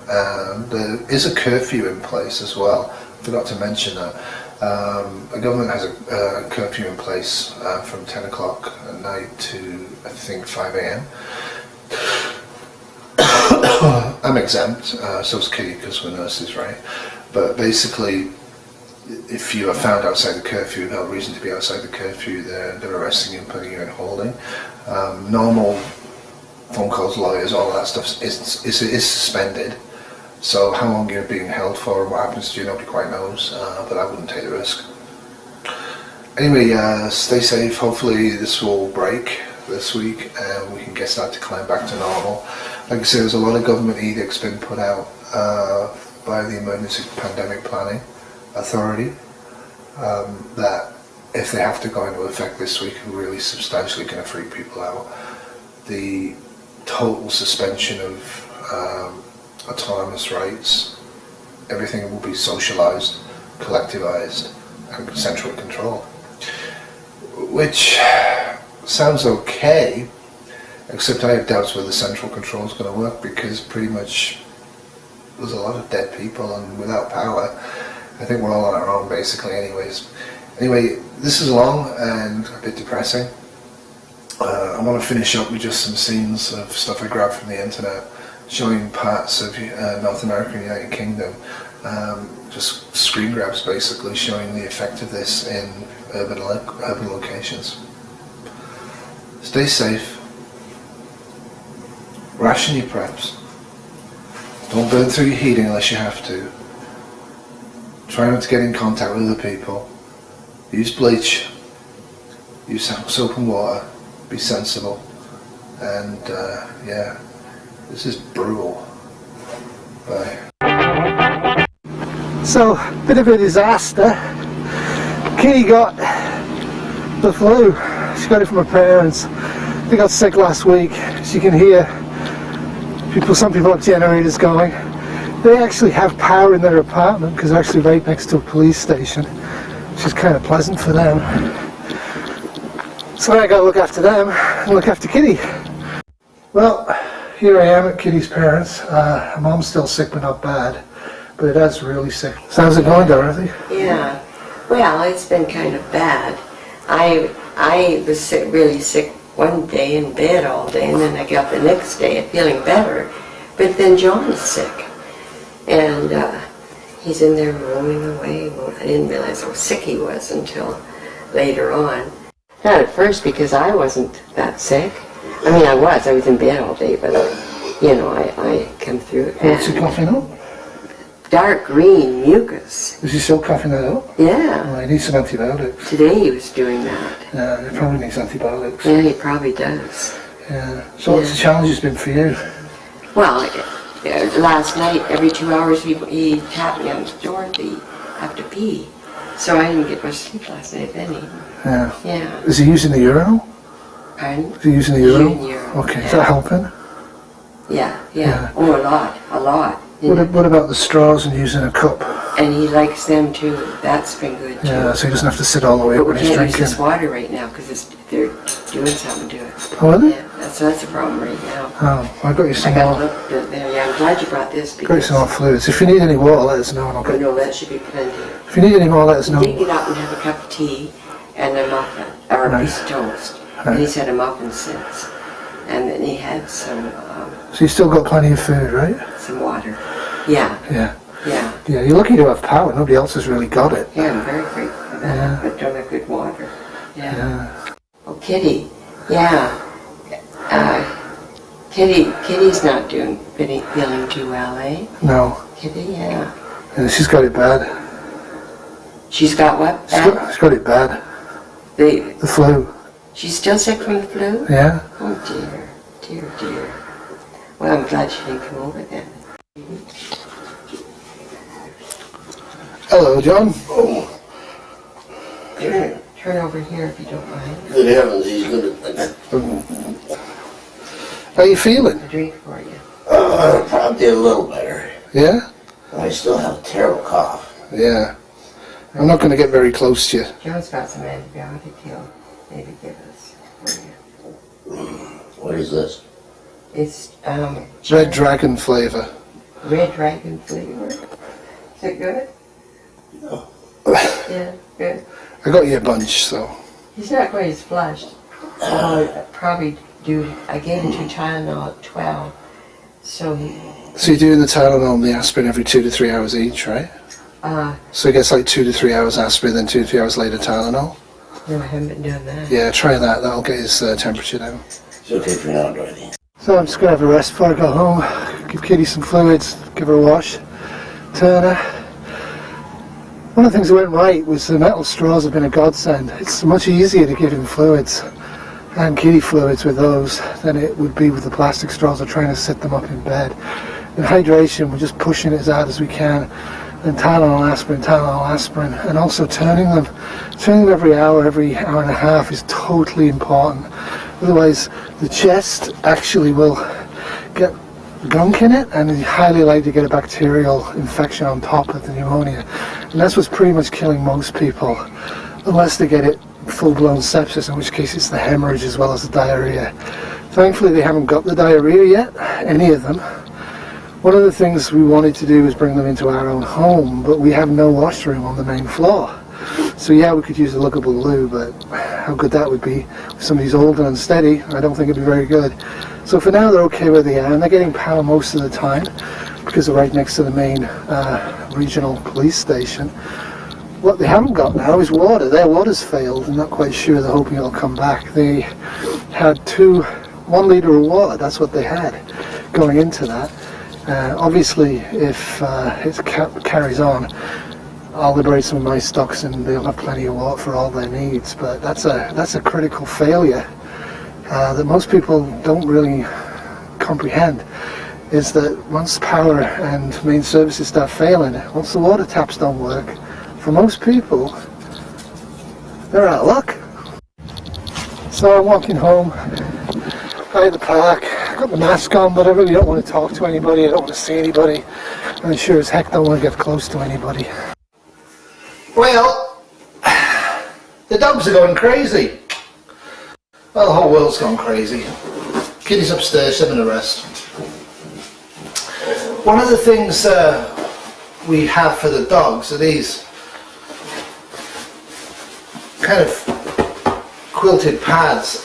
And there is a curfew in place as well. I forgot to mention that. The government has a curfew in place from 10 o'clock at night to, I think, 5 a.m. I'm exempt, so is Kitty, because we're nurses, right? But basically, if you are found outside the curfew without reason to be outside the curfew, they're arresting you and putting you in holding. Normal phone calls, lawyers, all that stuff is suspended. So how long you're being held for and what happens to you, nobody quite knows, but I wouldn't take the risk. Anyway, stay safe. Hopefully this will break this week and we can start to climb back to normal. Like I said, there's a lot of government edicts been put out by the Emergency Pandemic Planning Authority that if they have to go into effect this week, are really substantially going to freak people out. The total suspension of autonomous rights, everything will be socialized, collectivized, and central control. Which sounds okay, except I have doubts whether central control is going to work, because pretty much there's a lot of dead people, and without power, I think we're all on our own basically anyways. Anyway, this is long and a bit depressing. I want to finish up with just some scenes of stuff I grabbed from the internet, showing parts of North America and United Kingdom, just screen grabs basically, showing the effect of this in urban locations. Stay safe, ration your preps, don't burn through your heating unless you have to, try not to get in contact with other people, use bleach, use soap and water, be sensible, and yeah, this is brutal. Bye. So, bit of a disaster. Kitty got the flu. She got it from her parents. They got sick last week. As you can hear, some people have generators going. They actually have power in their apartment because they're actually right next to a police station, which is kind of pleasant for them. So I got to look after them and look after Kitty. Well, here I am at Kitty's parents. Her mom's still sick, but not bad. But her dad's really sick. So how's it going, Dorothy? Yeah. Well, it's been kind of bad. I was sick, really sick one day in bed all day, and then I got the next day feeling better. But then John's sick, and he's in there roaming away. Well, I didn't realize how sick he was until later on. Not at first, because I wasn't that sick. I mean, I was in bed all day, but you know, I come through it. What's he coughing up? Dark green mucus. Is he still coughing that up? Yeah. Well, he needs some antibiotics. Today he was doing that. Yeah, he probably needs antibiotics. Yeah, he probably does. Yeah. So what's the challenge has been for you? Well, last night, every 2 hours, he tapped me on the door to have to pee. So I didn't get much sleep last night then even. Yeah. Yeah. Is he using the urinal? Pardon? Is he using the urinal? Urinal. Okay, Yeah. is that helping? Yeah. Oh, a lot. What about the straws and using a cup? And he likes them too. That's been good too. Yeah, so he doesn't have to sit all the way up But when we he's can't drinking. use this water right now because they're doing something to it. Oh, are they? Yeah, that's a problem right now. Oh, I got you some more. I'm glad you brought this. Got you some more fluids. If you need any water, let us know. And I'll get. No, that should be plenty. If you need any more, let us know. You can get out and have a cup of tea and a muffin or a piece of toast. And he's had a muffin since, and then he had some. So you still got plenty of food, right? Some water. Yeah. Yeah. Yeah. Yeah, you're lucky to have power. Nobody else has really got it. Yeah, I'm very grateful for that. Yeah. But don't have good water. Yeah. Oh, Kitty. Yeah. Kitty's not feeling too well, eh? No. Kitty, yeah. Yeah, she's got it bad. She's got what? She's got it bad. The flu. She's still sick from the flu? Yeah. Oh dear. Dear. Well, I'm glad she didn't come over then. Hello, John. Oh. Turn over here if you don't mind. Good heavens, he's good at that. How you feeling? A drink for you. Probably a little better. Yeah? I still have a terrible cough. Yeah. I'm not going to get very close to you. John's got some antibiotic he'll maybe give us for you. What is this? It's Red Dragon flavour. Red Dragon flavor. Is it good? No. Yeah, good. I got you a bunch, so. He's not quite as flushed. Probably due. I gave him 2 Tylenol at 12, so he. So you're doing the Tylenol and the aspirin every 2 to 3 hours each, right? So he gets like 2 to 3 hours aspirin, then 2 to 3 hours later Tylenol. No, I haven't been doing that. Yeah, try that. That'll get his temperature down. It's okay for now, Dorothy. So I'm just going to have a rest before I go home, give Kitty some fluids, give her a wash, turn her. One of the things that went right was the metal straws have been a godsend. It's much easier to give him fluids and kitty fluids with those than it would be with the plastic straws or trying to sit them up in bed. In hydration, we're just pushing it as hard as we can. And Tylenol aspirin, and also turning them every hour and a half is totally important. Otherwise, the chest actually will get gunk in it, and it's highly likely to get a bacterial infection on top of the pneumonia. And that's what's pretty much killing most people, unless they get it full-blown sepsis, in which case it's the hemorrhage as well as the diarrhea. Thankfully, they haven't got the diarrhea yet, any of them. One of the things we wanted to do was bring them into our own home, but we have no washroom on the main floor. So yeah, we could use a lookable loo, but how good that would be. If somebody's old and unsteady, I don't think it'd be very good. So for now, they're okay where they are, and they're getting power most of the time because they're right next to the main regional police station. What they haven't got now is water. Their water's failed. I'm not quite sure. They're hoping it'll come back. They had 1 litre of water. That's what they had going into that. Obviously, if it carries on, I'll liberate some of my stocks and they'll have plenty of water for all their needs. But that's a critical failure that most people don't really comprehend. Is that once power and main services start failing, once the water taps don't work, for most people, they're out of luck. So I'm walking home by the park. I've got the mask on, but I really don't want to talk to anybody. I don't want to see anybody. And I sure as heck don't want to get close to anybody. Well, the dogs are going crazy. Well, the whole world's gone crazy. Kitty's upstairs, having a rest. One of the things we have for the dogs are these kind of quilted pads.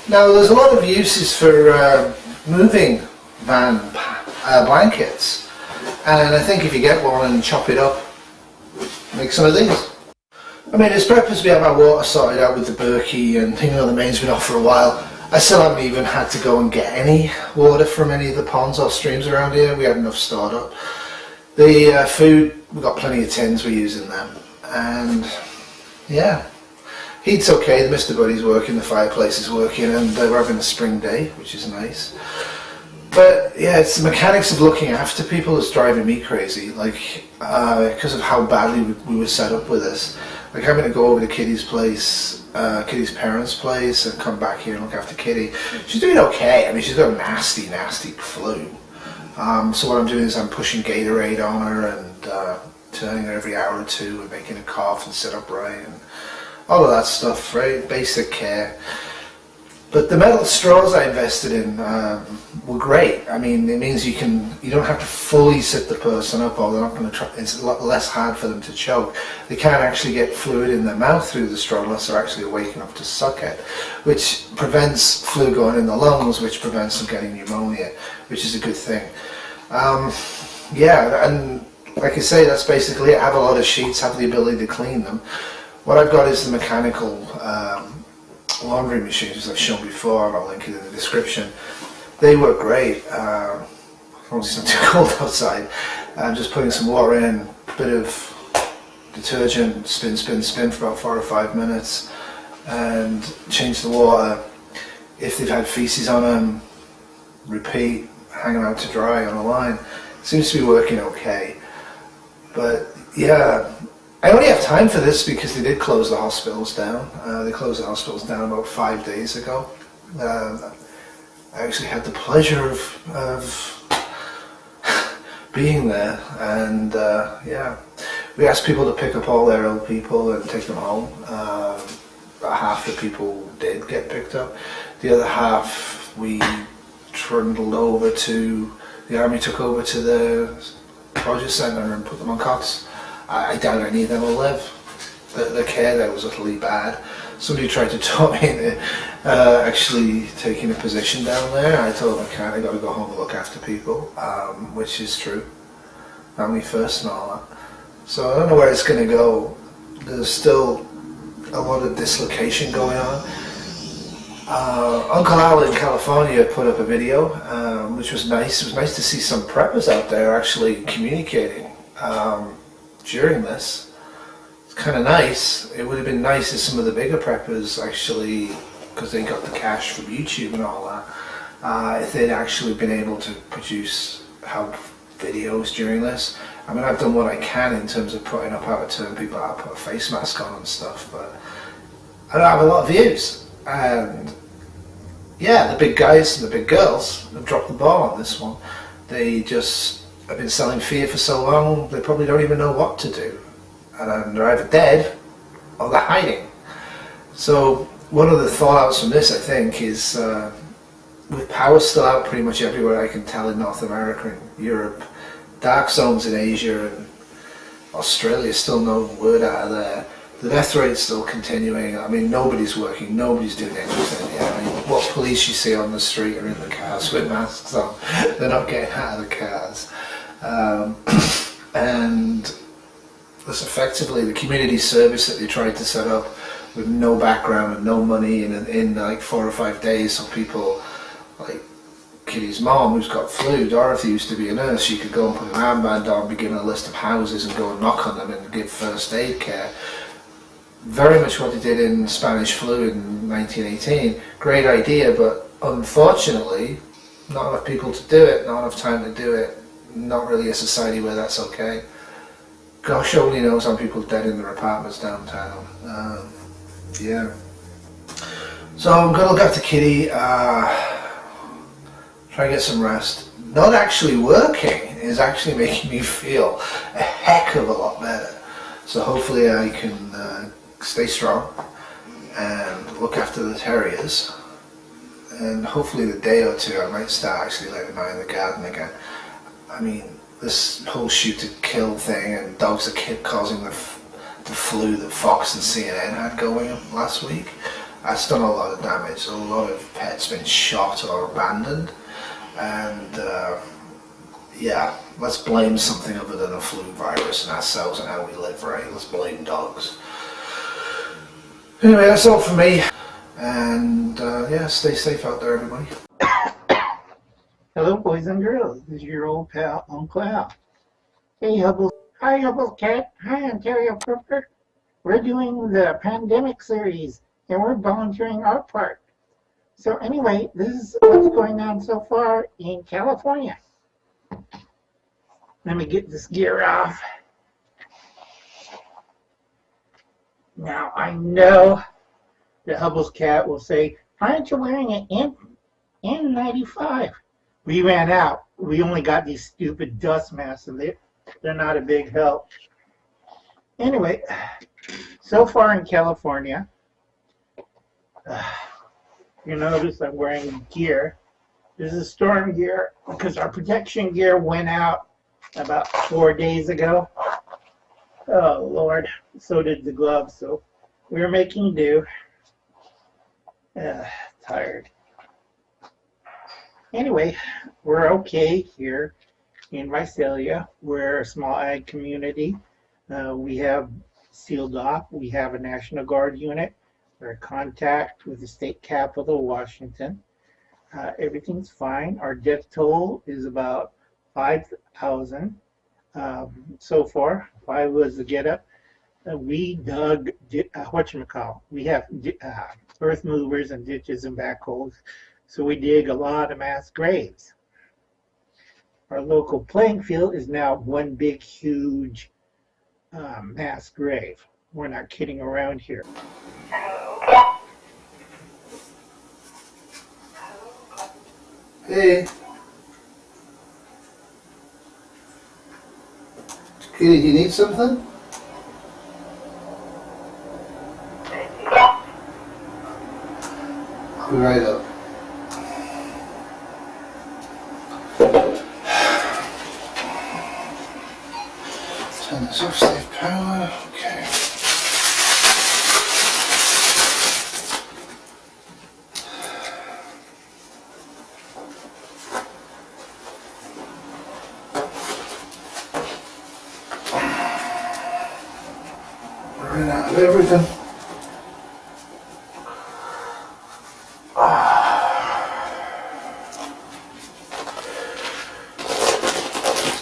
Now, there's a lot of uses for moving van blankets, and I think if you get one and chop it up, make some of these. I mean, its purpose, we have our water sorted out with the Berkey, and you know, the main's been off for a while. I still haven't even had to go and get any water from any of the ponds or streams around here. We had enough stored up. The food, we've got plenty of tins, we're using them, and yeah. Heat's okay, the Mr. Buddy's working, the fireplace is working, and we're having a spring day, which is nice. But yeah, it's the mechanics of looking after people that's driving me crazy, like because of how badly we were set up with this. Like having to go over to Kitty's place, Kitty's parents' place, and come back here and look after Kitty. She's doing okay. I mean, she's got a nasty, nasty flu. So what I'm doing is I'm pushing Gatorade on her and turning her every hour or two and making her cough and sit upright and all of that stuff, right? Basic care. But the metal straws I invested in were great. I mean, it means you don't have to fully sit the person up, or they're not going to try. It's a lot less hard for them to choke. They can't actually get fluid in their mouth through the straw unless they're actually awake enough to suck it, which prevents flu going in the lungs, which prevents them getting pneumonia, which is a good thing. Yeah, and like I say, that's basically it. I have a lot of sheets, have the ability to clean them. What I've got is the mechanical laundry machines, as I've shown before, and I'll link it in the description. They work great, as long as it's not too cold outside. I'm just putting some water in, a bit of detergent, spin, spin, spin for about 4 or 5 minutes, and change the water. If they've had feces on them, repeat, hang them out to dry on a line. Seems to be working okay. But yeah, I only have time for this because they did close the hospitals down. They closed the hospitals down about 5 days ago. I actually had the pleasure of being there, and yeah, we asked people to pick up all their old people and take them home. About half the people did get picked up. The other half we trundled over to, the army took over to the Project Centre and put them on cots. I doubt any of them will live. The care there was utterly bad. Somebody tried to talk me into actually taking a position down there. I told them I can't, I got to go home and look after people, which is true. Family first and all that. So I don't know where it's going to go. There's still a lot of dislocation going on. Uncle Al in California put up a video, which was nice. It was nice to see some preppers out there actually communicating during this. It's kind of nice. It would have been nice if some of the bigger preppers actually, because they got the cash from YouTube and all that, if they'd actually been able to produce videos during this. I mean, I've done what I can in terms of putting up how to turn people out, put a face mask on and stuff, but I don't have a lot of views. And yeah, the big guys and the big girls have dropped the ball on this one. They just have been selling fear for so long, they probably don't even know what to do. And they're either dead or they're hiding. So one of the fallouts from this, I think, is with power still out pretty much everywhere I can tell in North America and Europe, dark zones in Asia and Australia, still no word out of there. The death rate's still continuing. I mean, nobody's working, nobody's doing anything. Yeah, I mean, what police you see on the street are in the cars with masks on. They're not getting out of the cars. And that's effectively the community service that they tried to set up with no background and no money in like 4 or 5 days. So people like Kitty's mom, who's got flu, Dorothy, used to be a nurse. She could go and put an armband on, begin a list of houses and go and knock on them and give first aid care. Very much what they did in Spanish flu in 1918. Great idea, but unfortunately, not enough people to do it, not enough time to do it, not really a society where that's okay. Gosh only knows how people dead in their apartments downtown. Yeah. So I'm going to look after Kitty, try and get some rest. Not actually working is actually making me feel a heck of a lot better. So hopefully I can stay strong and look after the terriers. And hopefully in a day or two I might start actually letting them out in the garden again. I mean, this whole shoot to kill thing and dogs are causing the flu that Fox and CNN had going last week. That's done a lot of damage. A lot of pets been shot or abandoned. And yeah, let's blame something other than a flu virus and ourselves and how we live, right? Let's blame dogs. Anyway, that's all for me. And yeah, stay safe out there, everybody. Hello, boys and girls. This is your old pal, Uncle Al. Hey, Huples. Hi, Huples Cat. Hi, Ontario Purper. We're doing the pandemic series, and we're volunteering our part. So anyway, this is what's going on so far in California. Let me get this gear off. Now, I know the Hubbles Cat will say, aren't you wearing an N95? We ran out. We only got these stupid dust masks, and they're not a big help. Anyway, so far in California, you notice I'm wearing gear. This is storm gear because our protection gear went out about 4 days ago. Oh, Lord. So did the gloves, so we're making do. Tired. Anyway, we're okay here in Visalia. We're a small ag community. We have sealed off. We have a National Guard unit. We're in contact with the state capital, Washington. Everything's fine. Our death toll is about 5,000 so far. If I was to get up, we dug, we have earth movers and ditches and backhoes. So we dig a lot of mass graves. Our local playing field is now one big, huge mass grave. We're not kidding around here. Hey. Kitty, do you need something? I'll be right up. Turn this off, save power. Okay. Running out of everything.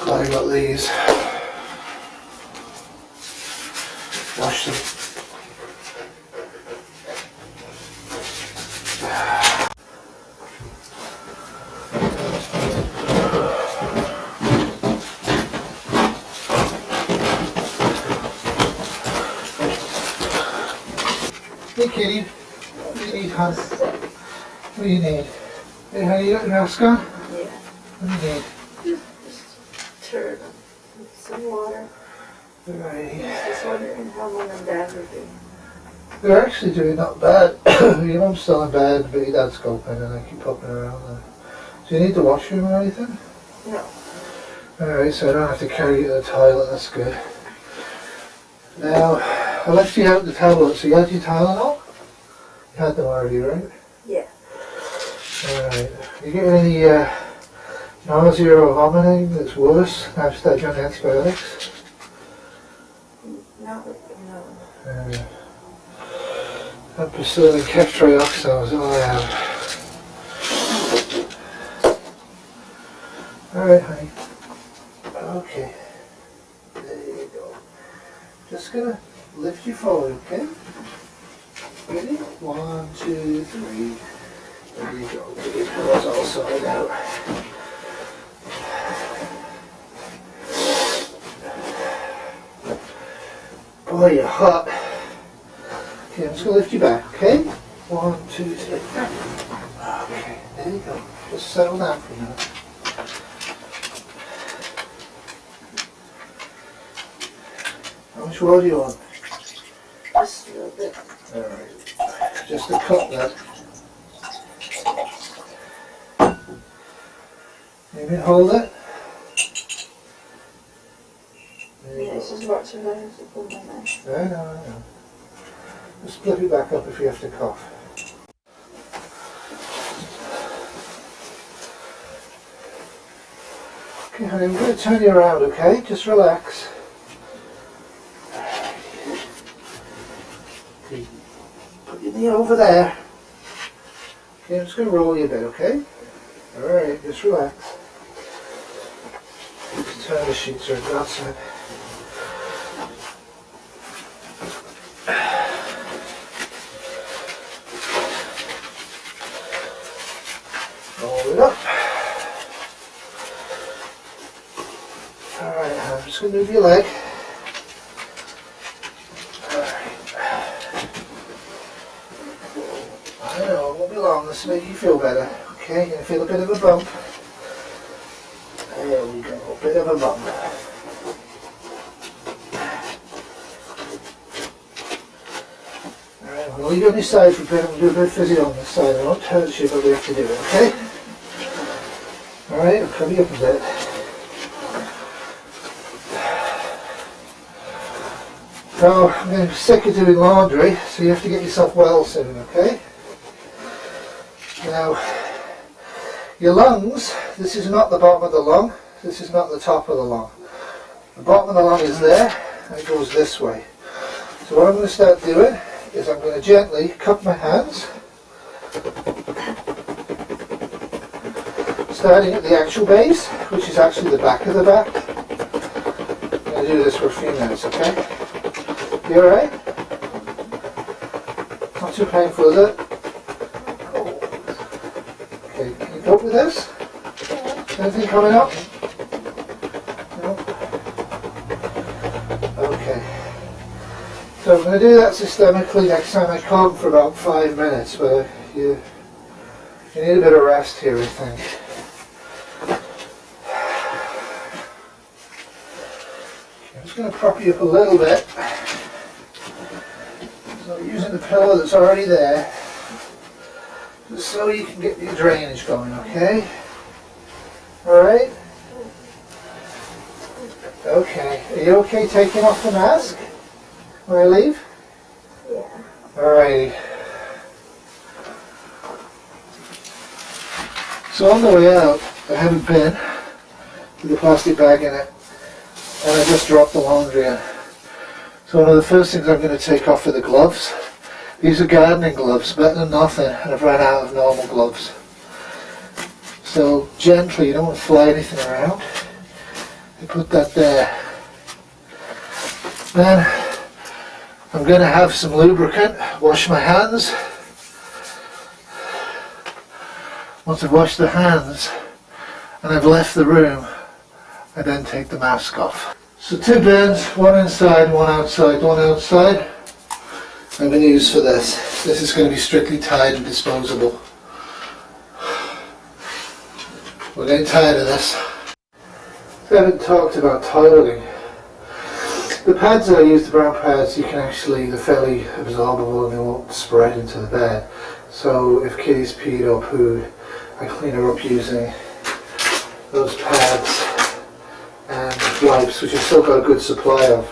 Glad I got these. Wash them. Hey kitty, what do you need, hon? What do you need? Hey honey, you got your mask on? Yeah. What do you need? Just turd. Some water. Alrighty. I was just wondering how mom and dad were doing. They're actually doing not bad. Your mum's still in bed, but your dad's coping and I keep popping around there. Do you need the washroom or anything? No. Alright, so I don't have to carry you to the toilet, that's good. Now, I left you out the tablet, so you had your Tylenol? You had them already, right? Yeah. Alright. You getting any nausea or vomiting that's worse after you've done antibiotics? No. Ampicillin and ceftriaxone is all I have. Alright, honey. Okay. There you go. Just gonna lift you forward, okay? Ready? 1, 2, 3. There you go. Get your pillows all sorted out. Boy, you're hot. Okay, I'm just gonna lift you back, okay? 1, 2, 3. Okay, there you go. Just settle down for a minute. How much water do you want? Just a little bit. Alright. Just a cup then. Maybe hold it. Yeah, this is what's your nose to pull my mouth. I know. Just flip it back up if you have to cough. Okay, honey, I'm going to turn you around, okay? Just relax. Okay. Put your knee over there. Okay, I'm just going to roll you a bit, okay? Alright, just relax. Just turn the sheets around that side. Roll it up. Alright, I'm just going to move your leg. Alright. I know, it won't be long, this will make you feel better. Okay, you're going to feel a bit of a bump. There we go, a bit of a bump. Alright, I'm going to leave you on your side for a bit. I'm going to do a bit of physio on this side. I won't hurt you, but we have to do it, okay? Alright, I'll cover you up a bit. So, I'm going to be sick of doing laundry, so you have to get yourself well soon, okay? Now, your lungs, this is not the bottom of the lung, this is not the top of the lung. The bottom of the lung is there, and it goes this way. So what I'm going to start doing is I'm going to gently cup my hands, starting at the actual base, which is actually the back of the back. I'm going to do this for a few minutes, okay? You alright? Not too painful, is it? Okay, can you cope with this? Anything coming up? No? Okay. So I'm going to do that systemically next time I come for about 5 minutes, but you need a bit of rest here, I think. I'm just going to prop you up a little bit. So using the pillow that's already there, just so you can get your drainage going, okay? Alright? Okay. Are you okay taking off the mask when I leave? Yeah. Alrighty. So on the way out, I have a bin with a plastic bag in it, and I just dropped the laundry in. So one of the first things I'm going to take off are the gloves. These are gardening gloves, better than nothing, and I've run out of normal gloves. So gently, you don't want to fly anything around. You put that there. Then I'm going to have some lubricant, wash my hands. Once I've washed the hands and I've left the room, I then take the mask off. So 2 bins, one inside, one outside. One outside I'm going to use for this. This is going to be strictly tied and disposable. We're getting tired of this. I haven't talked about toileting. The pads that I use, the brown pads, you can actually, they're fairly absorbable and they won't spread into the bed. So if Kitty's peed or pooed, I clean her up using those pads and wipes, which I've still got a good supply of.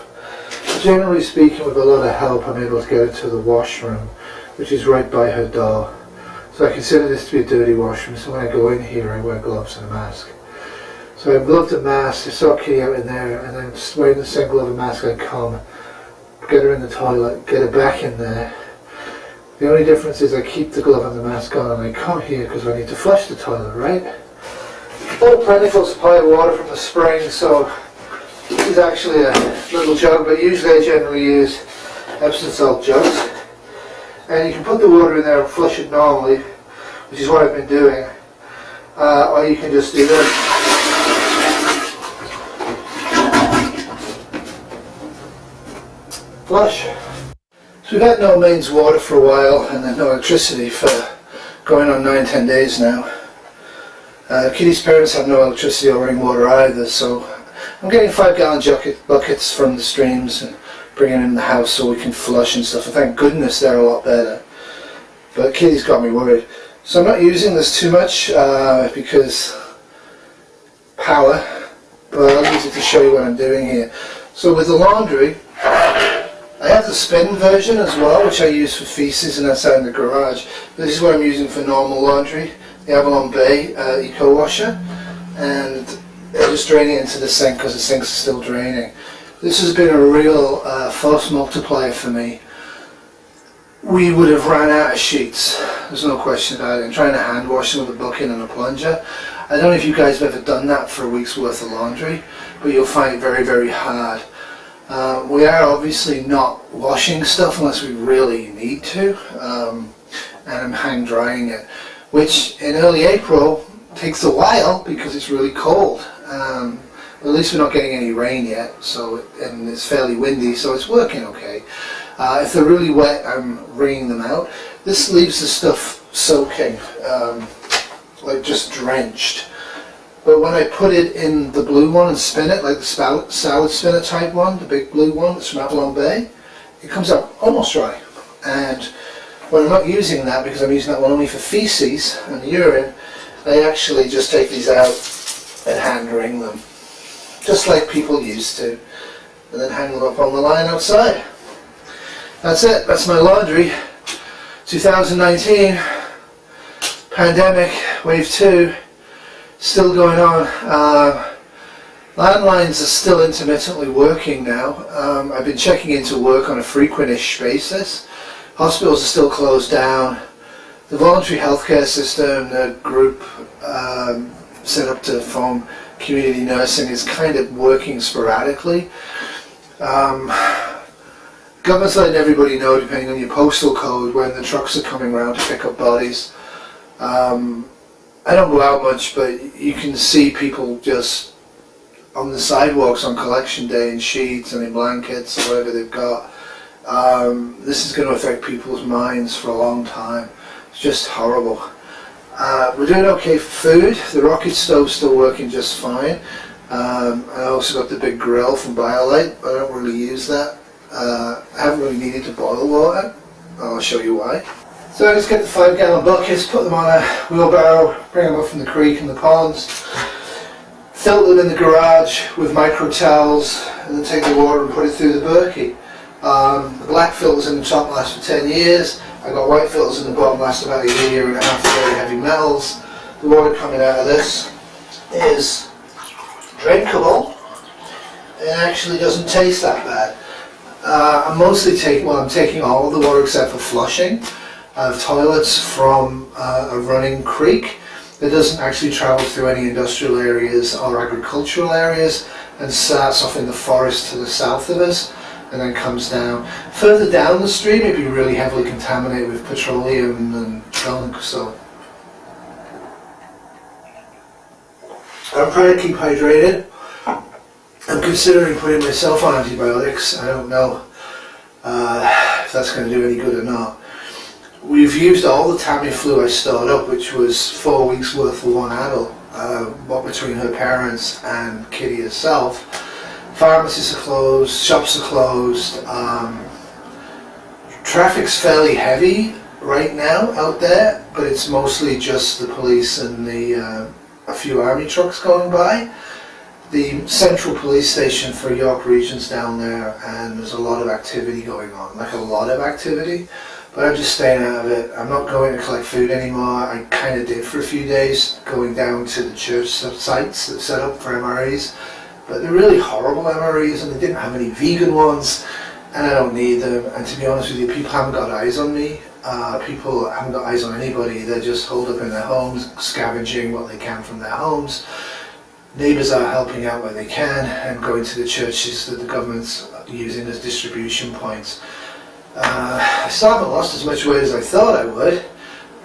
Generally speaking, with a lot of help, I'm able to get her to the washroom, which is right by her door. So I consider this to be a dirty washroom, so when I go in here I wear gloves and a mask. So I'm gloved and masked, I saw Kitty out in there, and then just wearing the same glove and mask I come, get her in the toilet, get her back in there. The only difference is I keep the glove and the mask on and I come here because I need to flush the toilet, right? Got a plentiful supply of water from the spring, so this is actually a little jug, but usually I generally use Epsom salt jugs. And you can put the water in there and flush it normally, which is what I've been doing. Or you can just do this. Flush. So we've had no mains water for a while and then no electricity for going on 9-10 days now. Kitty's parents have no electricity or running water either, so I'm getting 5-gallon buckets from the streams and bringing them in the house so we can flush and stuff, and thank goodness they're a lot better. But Kitty's got me worried. So I'm not using this too much because power, but I'll use it to show you what I'm doing here. So with the laundry, I have the spin version as well, which I use for feces and that's out in the garage. This is what I'm using for normal laundry, the Avalon Bay Eco Washer, and I'm just draining it into the sink because the sinks are still draining. This has been a real force multiplier for me. We would have ran out of sheets, there's no question about it, and trying to hand wash them with a bucket and a plunger. I don't know if you guys have ever done that for a week's worth of laundry, but you'll find it very, very hard. We are obviously not washing stuff unless we really need to, and I'm hang drying it, which in early April takes a while because it's really cold. At least we're not getting any rain yet, so and it's fairly windy, so it's working okay. If they're really wet, I'm wringing them out. This leaves the stuff soaking, like just drenched. But when I put it in the blue one and spin it, like the salad spinner type one, the big blue one that's from Avalon Bay, it comes out almost dry. And when I'm not using that, because I'm using that one only for feces and urine, I actually just take these out and hand wring them, just like people used to, and then hang them up on the line outside. That's it, that's my laundry. 2019, pandemic, wave 2, still going on. Landlines are still intermittently working now. I've been checking into work on a frequent-ish basis. Hospitals are still closed down. The voluntary healthcare system, the group set up to form community nursing, is kind of working sporadically. Government's letting everybody know, depending on your postal code, when the trucks are coming around to pick up bodies. I don't go out much, but you can see people just on the sidewalks on collection day in sheets and in blankets or whatever they've got. This is going to affect people's minds for a long time. It's just horrible. We're doing okay for food. The rocket stove's still working just fine. I also got the big grill from BioLite, but I don't really use that. I haven't really needed to boil water. I'll show you why. So I just get the 5-gallon buckets, put them on a wheelbarrow, bring them up from the creek and the ponds, fill them in the garage with micro towels, and then take the water and put it through the Berkey. The black filters in the top last for 10 years. I got white filters in the bottom last about a year and a half of very heavy metals. The water coming out of this is drinkable. It actually doesn't taste that bad. I'm mostly taking all of the water except for flushing. I have toilets from a running creek that doesn't actually travel through any industrial areas or agricultural areas and starts off in the forest to the south of us and then comes down. Further down the stream it'd be really heavily contaminated with petroleum and junk, so I'm trying to keep hydrated. I'm considering putting myself on antibiotics. I don't know if that's going to do any good or not. We've used all the Tamiflu I stored up, which was 4 weeks worth for one adult, what between her parents and Kitty herself. Pharmacies are closed, shops are closed. Traffic's fairly heavy right now out there, but it's mostly just the police and a few army trucks going by. The central police station for York Region's down there, and there's a lot of activity going on, like a lot of activity, but I'm just staying out of it. I'm not going to collect food anymore. I kind of did for a few days, going down to the church sites that set up for MREs, but they're really horrible MREs and they didn't have any vegan ones, and I don't need them, and to be honest with you, people haven't got eyes on me. People haven't got eyes on anybody. They're just holed up in their homes, scavenging what they can from their homes. Neighbours are helping out where they can and going to the churches that the government's using as distribution points. I still haven't lost as much weight as I thought I would.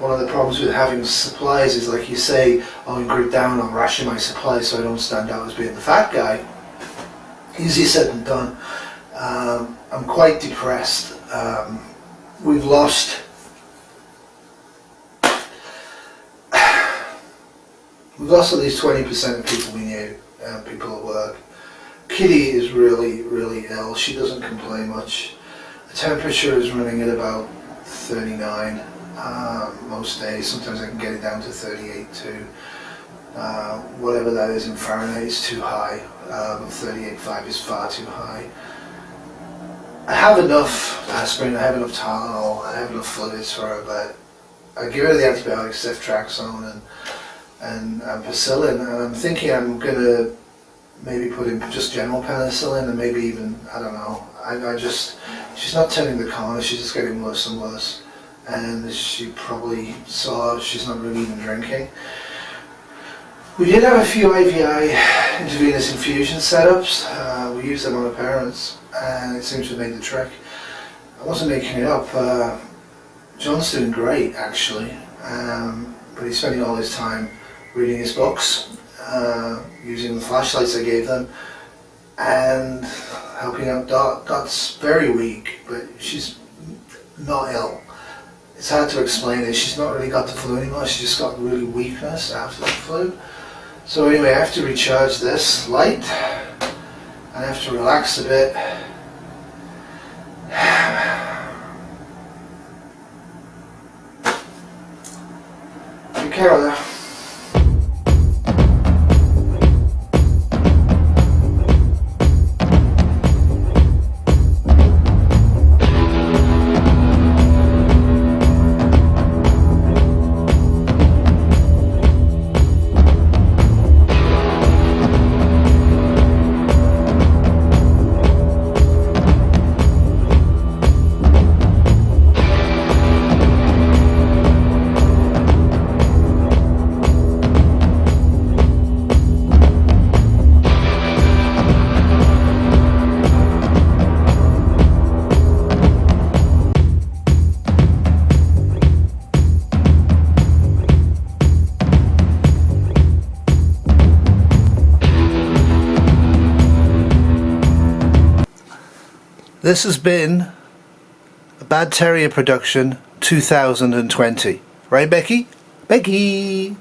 One of the problems with having supplies is, like you say, I'll grit down, I'll ration my supplies so I don't stand out as being the fat guy. Easier said than done. I'm quite depressed. We've lost at least 20% of people we knew, people at work. Kitty is really, really ill. She doesn't complain much. The temperature is running at about 39 most days. Sometimes I can get it down to 38 too. Whatever that is in Fahrenheit is too high. 38.5 is far too high. I have enough aspirin, I have enough Tylenol, I have enough fluids for her, but I give her the antibiotics, ceftriaxone and penicillin, and I'm thinking I'm going to maybe put in just general penicillin and maybe even, I don't know, she's not turning the corner, she's just getting worse and worse, and as she probably saw, she's not really even drinking. We did have a few IVI intravenous infusion setups. We used them on her parents, and it seems to have made the trick. I wasn't making it up. John's doing great, actually, but he's spending all his time reading his books, using the flashlights I gave them, and helping out Dot. Dot's very weak, but she's not ill. It's hard to explain it. She's not really got the flu anymore. She's just got really weakness after the flu. So anyway, I have to recharge this light, and I have to relax a bit. Take care of that. This has been a Bad Terrier production 2020. Right, Becky? Becky!